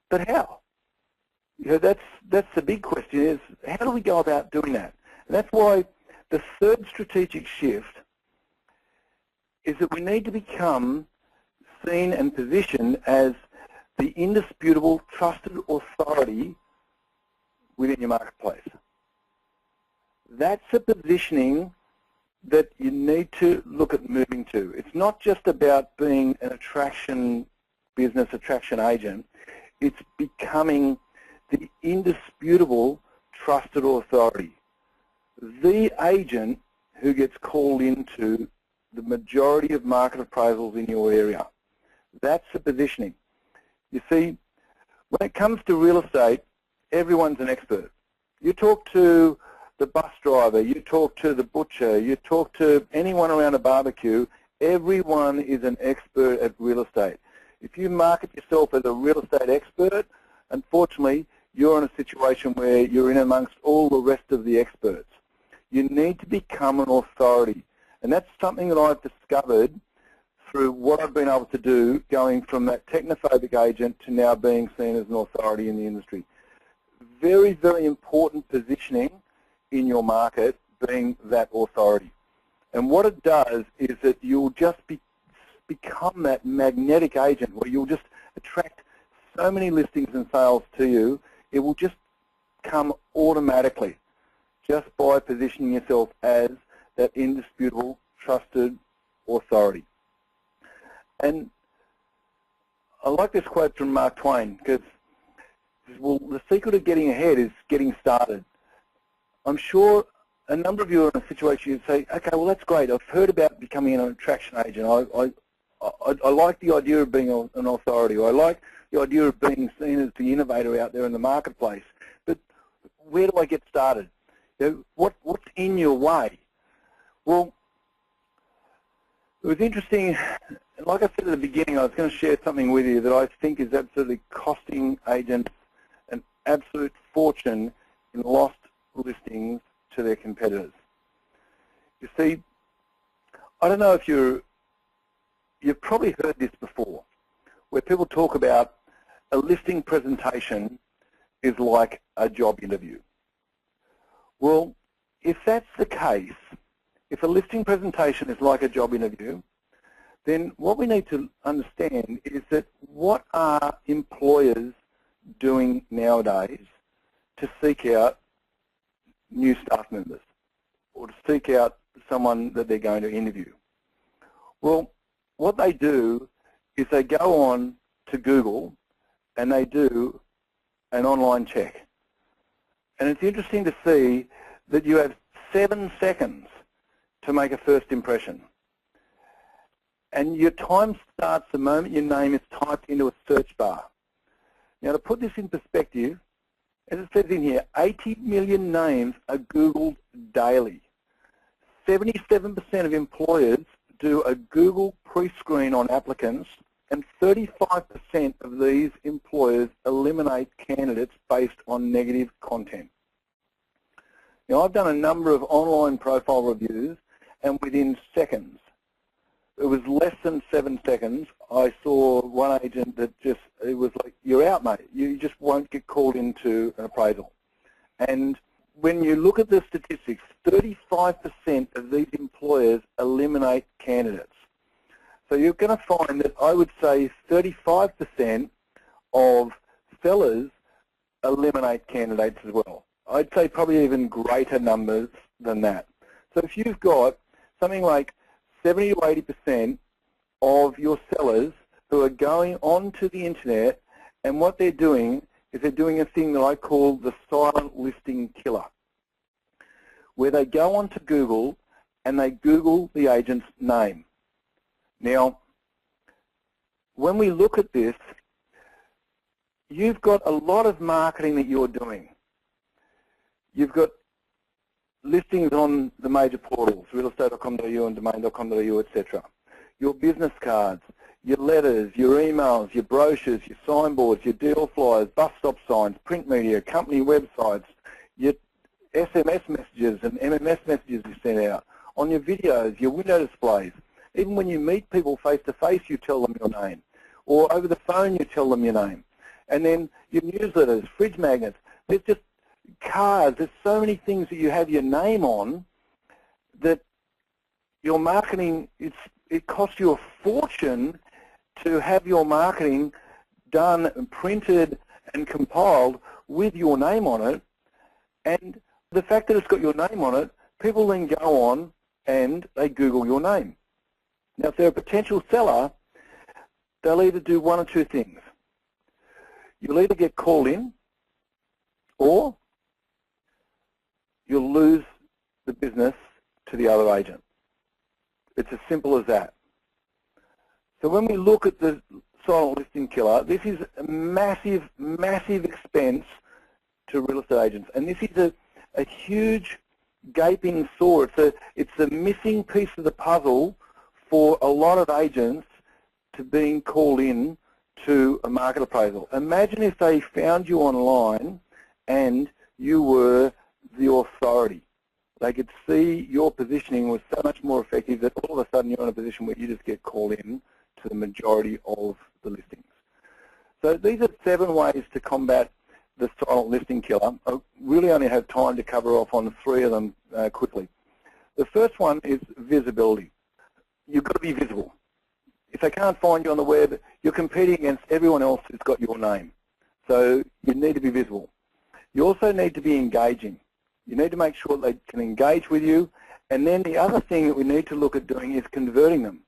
but how? You know, that's the big question, is how do we go about doing that? And that's why the third strategic shift is that we need to become seen and positioned as the indisputable, trusted authority within your marketplace. That's a positioning that you need to look at moving to. It's not just about being an attraction business, attraction agent. It's becoming the indisputable, trusted authority. The agent who gets called into the majority of market appraisals in your area. That's the positioning. You see, when it comes to real estate, everyone's an expert. You talk to the bus driver, you talk to the butcher, you talk to anyone around a barbecue, everyone is an expert at real estate. If you market yourself as a real estate expert, unfortunately, you're in a situation where you're in amongst all the rest of the experts. You need to become an authority. And that's something that I've discovered through what I've been able to do, going from that technophobic agent to now being seen as an authority in the industry. Very, very important positioning in your market, being that authority. And what it does is that you'll just become that magnetic agent where you'll just attract so many listings and sales to you. It will just come automatically just by positioning yourself as that indisputable, trusted authority. And I like this quote from Mark Twain, because, well, the secret of getting ahead is getting started. I'm sure a number of you are in a situation you'd say, okay, well, that's great. I've heard about becoming an attraction agent. I like the idea of being an authority. I like the idea of being seen as the innovator out there in the marketplace. But where do I get started? You know, what's in your way? Well, it was interesting. Like I said at the beginning, I was going to share something with you that I think is absolutely costing agents an absolute fortune in lost listings to their competitors. You see, I don't know if you've probably heard this before, where people talk about a listing presentation is like a job interview. Well, if that's the case, if a listing presentation is like a job interview, then what we need to understand is that what are employers doing nowadays to seek out new staff members or to seek out someone that they're going to interview? Well, what they do is they go on to Google and they do an online check. And it's interesting to see that you have 7 seconds to make a first impression. And your time starts the moment your name is typed into a search bar. Now, to put this in perspective, as it says in here, 80 million names are Googled daily. 77% of employers do a Google pre-screen on applicants, and 35% of these employers eliminate candidates based on negative content. Now, I've done a number of online profile reviews, and within seconds, it was less than 7 seconds, I saw one agent that just, it was like, you're out, mate. You just won't get called into an appraisal. And when you look at the statistics, 35% of these employers eliminate candidates. So you're going to find that I would say 35% of sellers eliminate candidates as well. I'd say probably even greater numbers than that. So if you've got something like 70 to 80% of your sellers who are going onto the internet, and what they're doing is they're doing a thing that I call the silent listing killer, where they go onto Google and they Google the agent's name. Now, when we look at this, you've got a lot of marketing that you're doing. You've got listings on the major portals, realestate.com.au and domain.com.au, etc. Your business cards, your letters, your emails, your brochures, your signboards, your deal flyers, bus stop signs, print media, company websites, your SMS messages and MMS messages you send out, on your videos, your window displays. Even when you meet people face-to-face, you tell them your name. Or over the phone, you tell them your name. And then your newsletters, fridge magnets, there's just cars, there's so many things that you have your name on that your marketing, it costs you a fortune to have your marketing done and printed and compiled with your name on it. And the fact that it's got your name on it, people then go on and they Google your name. Now, if they're a potential seller, they'll either do one or two things. You'll either get called in, or you'll lose the business to the other agent. It's as simple as that. So when we look at the silent listing killer, this is a massive, massive expense to real estate agents. And this is a huge gaping sore. It's a missing piece of the puzzle for a lot of agents to being called in to a market appraisal. Imagine if they found you online and you were the authority. They could see your positioning was so much more effective that all of a sudden you're in a position where you just get called in to the majority of the listings. So these are 7 ways to combat the silent listing killer. I really only have time to cover off on 3 of them quickly. The first one is visibility. You've got to be visible. If they can't find you on the web, you're competing against everyone else who's got your name. So you need to be visible. You also need to be engaging. You need to make sure they can engage with you. And then the other thing that we need to look at doing is converting them.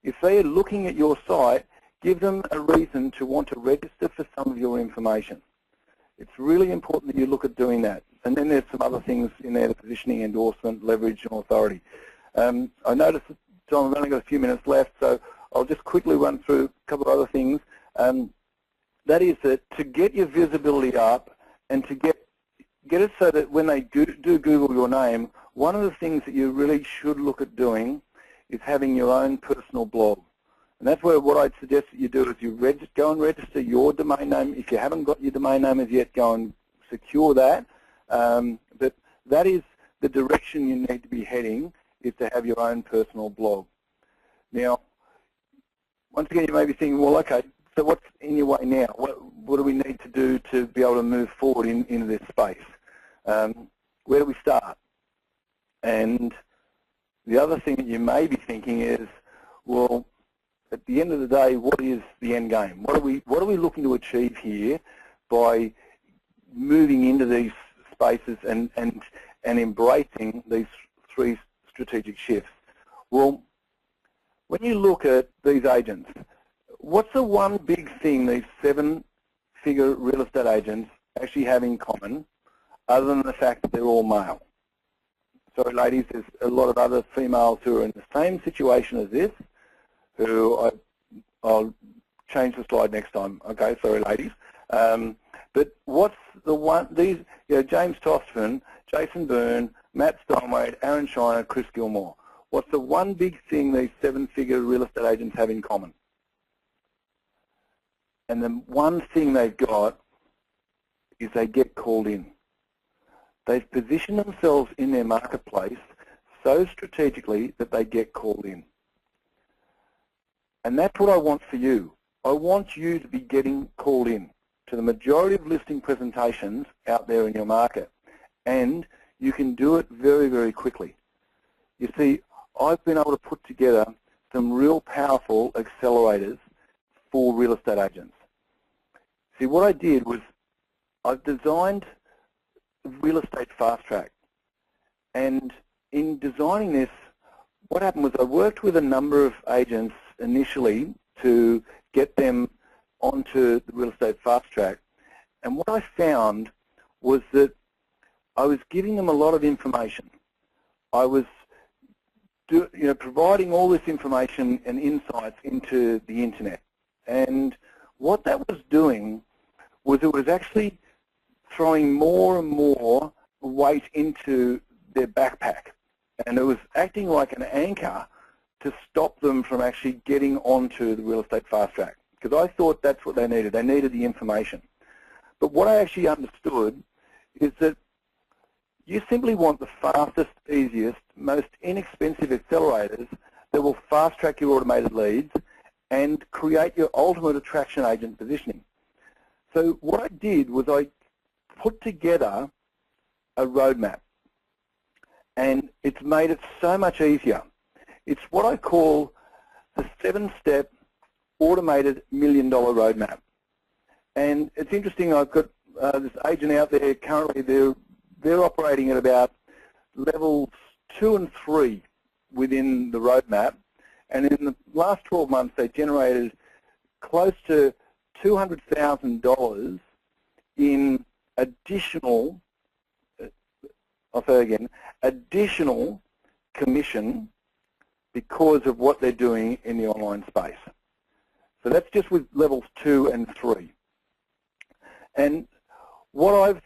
If they're looking at your site, give them a reason to want to register for some of your information. It's really important that you look at doing that. And then there's some other things in there, the positioning, endorsement, leverage, and authority. I noticed, John, we've only got a few minutes left, so I'll just quickly run through a couple of other things. That is that to get your visibility up and to get it so that when they do Google your name, one of the things that you really should look at doing is having your own personal blog. And that's where what I'd suggest that you do is you go and register your domain name. If you haven't got your domain name as yet, go and secure that. But that is the direction you need to be heading, is to have your own personal blog. Now, once again, you may be thinking, well, okay, so what's in your way now? What do we need to do to be able to move forward into this space? Where do we start? And the other thing that you may be thinking is, well, at the end of the day, what is the end game? What are we looking to achieve here by moving into these spaces and embracing these 3 strategic shifts? Well, when you look at these agents, what's the one big thing these 7-figure real estate agents actually have in common, other than the fact that they're all male? Sorry, ladies, there's a lot of other females who are in the same situation as this, who I'll change the slide next time. Okay, sorry, ladies. But what's the one? These, James Tostman, Jason Byrne, Matt Steinway, Aaron Shiner, Chris Gilmore. What's the one big thing these 7-figure real estate agents have in common? And the one thing they've got is they get called in. They've positioned themselves in their marketplace so strategically that they get called in. And that's what I want for you. I want you to be getting called in to the majority of listing presentations out there in your market. And you can do it very, very quickly. You see, I've been able to put together some real powerful accelerators for real estate agents. See, what I did was I've designed Real Estate Fast Track. And in designing this, what happened was I worked with a number of agents initially to get them onto the Real Estate Fast Track. And what I found was that I was giving them a lot of information. I was providing all this information and insights into the internet. And what that was doing was it was actually throwing more and more weight into their backpack. And it was acting like an anchor to stop them from actually getting onto the Real Estate Fast Track. Because I thought that's what they needed. They needed the information. But what I actually understood is that you simply want the fastest, easiest, most inexpensive accelerators that will fast-track your automated leads and create your ultimate attraction agent positioning. So what I did was I put together a roadmap, and it's made it so much easier. It's what I call the 7-step automated $1 million roadmap. And it's interesting, I've got this agent out there currently, they're operating at about levels 2 and 3 within the roadmap. And in the last 12 months, they generated close to $200,000 in additional, I'll say again, additional commission because of what they're doing in the online space. So that's just with levels 2 and 3. And what I've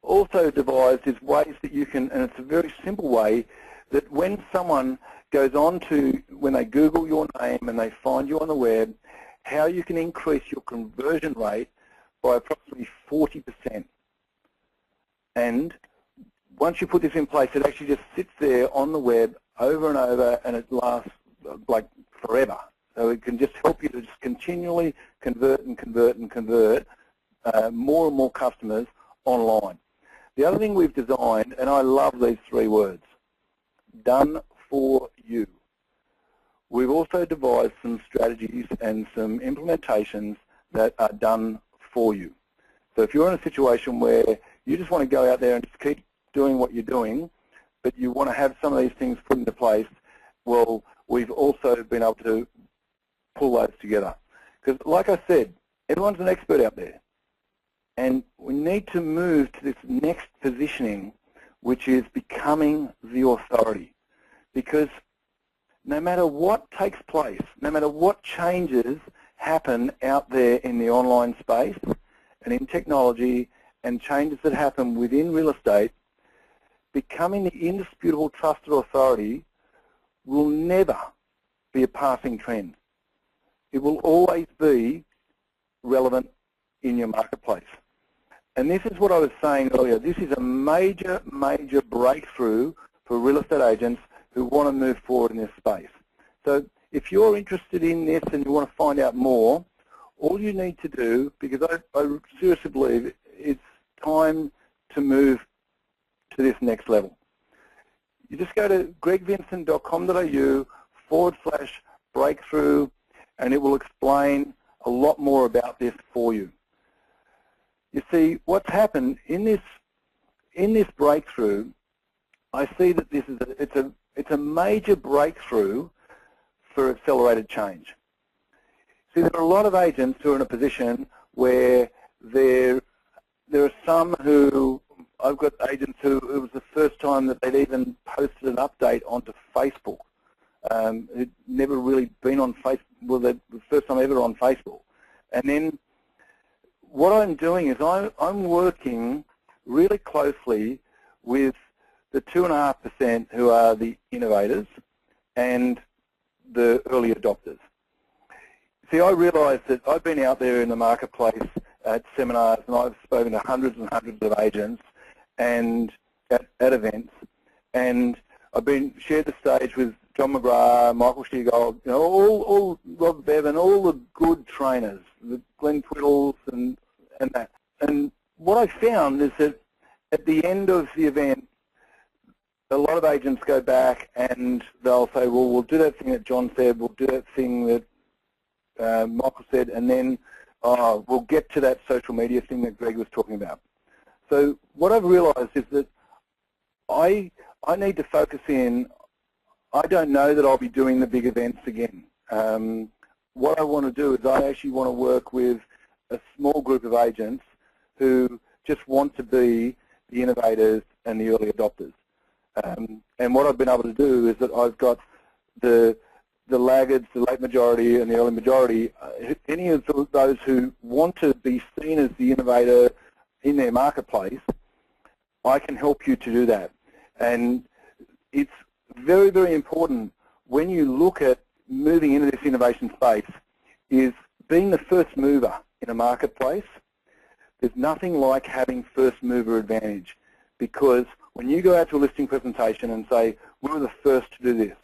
also devised is ways that you can, and it's a very simple way, that when someone goes on to, when they Google your name and they find you on the web, how you can increase your conversion rate by approximately 40%. And once you put this in place, it actually just sits there on the web over and over, and it lasts like forever. So it can just help you to just continually convert and convert and convert more and more customers online. The other thing we've designed, and I love these three words, done for you. We've also devised some strategies and some implementations that are done for you. So if you're in a situation where you just want to go out there and just keep doing what you're doing, but you want to have some of these things put into place, well, we've also been able to pull those together. Because like I said, everyone's an expert out there. And we need to move to this next positioning, which is becoming the authority. Because no matter what takes place, no matter what changes happen out there in the online space and in technology and changes that happen within real estate, becoming the indisputable trusted authority will never be a passing trend. It will always be relevant in your marketplace. And this is what I was saying earlier. This is a major, major breakthrough for real estate agents who want to move forward in this space. So if you're interested in this and you want to find out more, all you need to do, because I seriously believe it's time to move to this next level. You just go to gregvincent.com.au/breakthrough, and it will explain a lot more about this for you. You see, what's happened in this breakthrough, I see that this is it's a major breakthrough for accelerated change. See, there are a lot of agents who are in a position where there are some who, I've got agents who it was the first time that they'd even posted an update onto Facebook. Who'd never really been on Facebook, well, the first time ever on Facebook. And then what I'm doing is I'm working really closely with the 2.5% who are the innovators and the early adopters. See, I realise that I've been out there in the marketplace at seminars, and I've spoken to hundreds and hundreds of agents and at events, and I've shared the stage with John McGrath, Michael Sheargold, you know, all Rob Bevan, all the good trainers, the Glenn Twiddles and that. And what I found is that at the end of the event, a lot of agents go back and they'll say, well, we'll do that thing that John said, we'll do that thing that Michael said, and then we'll get to that social media thing that Greg was talking about. So what I've realised is that I need to focus in. I don't know that I'll be doing the big events again. What I want to do is I actually want to work with a small group of agents who just want to be the innovators and the early adopters. And what I've been able to do is that I've got the laggards, the late majority and the early majority, any of those who want to be seen as the innovator in their marketplace, I can help you to do that. And it's very, very important when you look at moving into this innovation space is being the first mover in a marketplace. There's nothing like having first mover advantage, because when you go out to a listing presentation and say, we were the first to do this,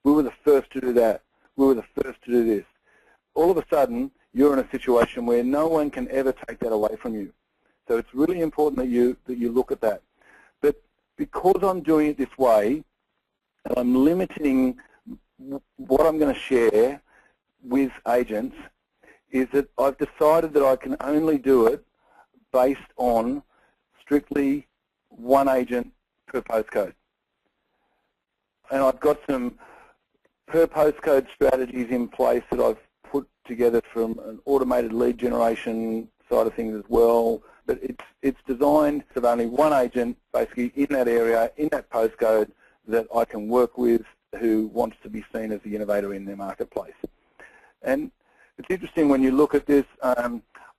we were the first to do that, we were the first to do this, all of a sudden you're in a situation where no one can ever take that away from you. So it's really important that you look at that. But because I'm doing it this way, and I'm limiting what I'm going to share with agents, is that I've decided that I can only do it based on strictly one agent per postcode. And I've got some per postcode strategies in place that I've put together from an automated lead generation side of things as well. But it's designed to have only one agent basically in that area, in that postcode, that I can work with who wants to be seen as the innovator in their marketplace. And it's interesting when you look at this,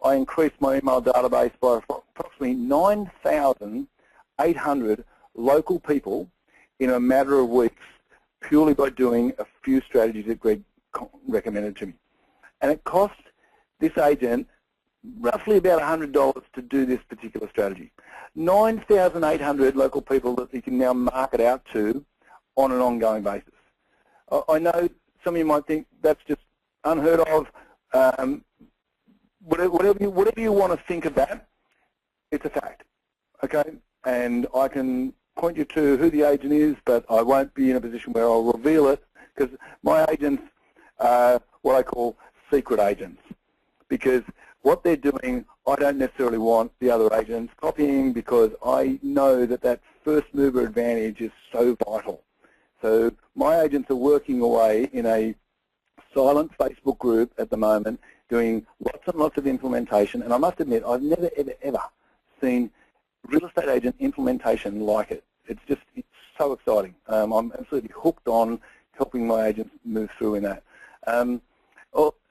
I increased my email database by approximately 9,800 local people in a matter of weeks, purely by doing a few strategies that Greg recommended to me. And it cost this agent roughly about $100 to do this particular strategy. 9,800 local people that you can now market out to on an ongoing basis. I know some of you might think that's just unheard of. Whatever you want to think of that, it's a fact, okay? And I can point you to who the agent is, but I won't be in a position where I'll reveal it, because my agents are what I call secret agents, because what they're doing, I don't necessarily want the other agents copying, because I know that that first mover advantage is so vital. So my agents are working away in a silent Facebook group at the moment, doing lots and lots of implementation, and I must admit, I've never, ever seen real estate agent implementation like it. It's so exciting. I'm absolutely hooked on helping my agents move through in that.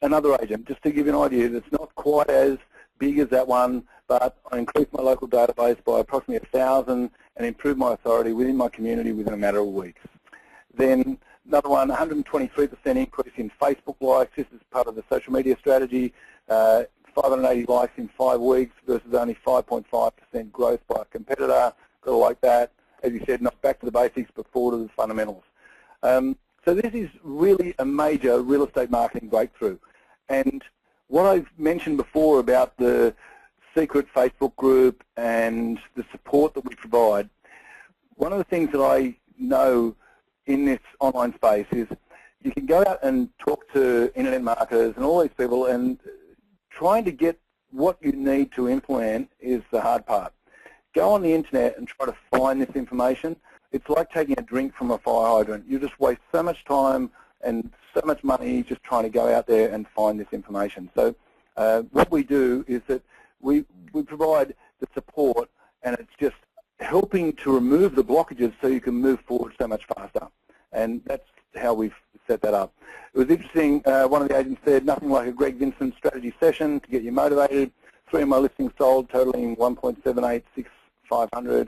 Another agent, just to give you an idea, that's not quite as big as that one, but I increased my local database by approximately 1,000 and improved my authority within my community within a matter of weeks. Then another one, 123% increase in Facebook likes. This is part of the social media strategy. 580 likes in 5 weeks versus only 5.5% growth by a competitor. Got to like that. As you said, not back to the basics, but forward to the fundamentals. So this is really a major real estate marketing breakthrough. And what I've mentioned before about the secret Facebook group and the support that we provide, one of the things that I know in this online space is you can go out and talk to internet marketers and all these people, and trying to get what you need to implement is the hard part. Go on the internet and try to find this information. It's like taking a drink from a fire hydrant. You just waste so much time and so much money just trying to go out there and find this information. So what we do is that we provide the support, and it's just helping to remove the blockages so you can move forward so much faster. And that's how we've set that up. It was interesting, one of the agents said, nothing like a Greg Vincent strategy session to get you motivated. 3 of my listings sold, totaling 1.786,500,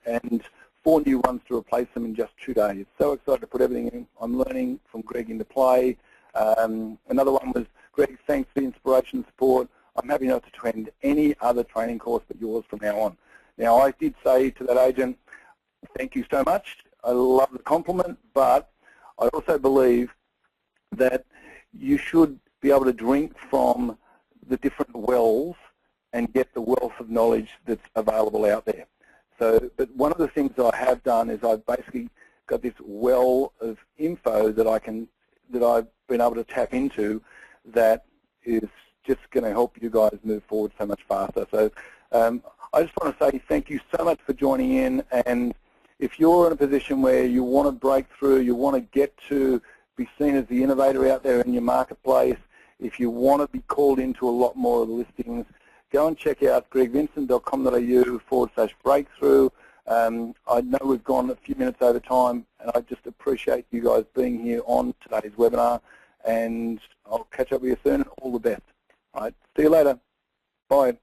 and 4 new ones to replace them in just 2 days. So excited to put everything in. I'm learning from Greg into play. Another one was, Greg, thanks for the inspiration and support. I'm happy not to attend any other training course but yours from now on. Now, I did say to that agent, thank you so much. I love the compliment, but I also believe that you should be able to drink from the different wells and get the wealth of knowledge that's available out there. So, but one of the things that I have done is I've basically got this well of info that I've been able to tap into that is just going to help you guys move forward so much faster. So I just want to say thank you so much for joining in, and if you're in a position where you want to break through, you want to get to be seen as the innovator out there in your marketplace, if you want to be called into a lot more of the listings, go and check out gregvincent.com.au/breakthrough. I know we've gone a few minutes over time, and I just appreciate you guys being here on today's webinar, and I'll catch up with you soon. All the best. All right, see you later. Bye.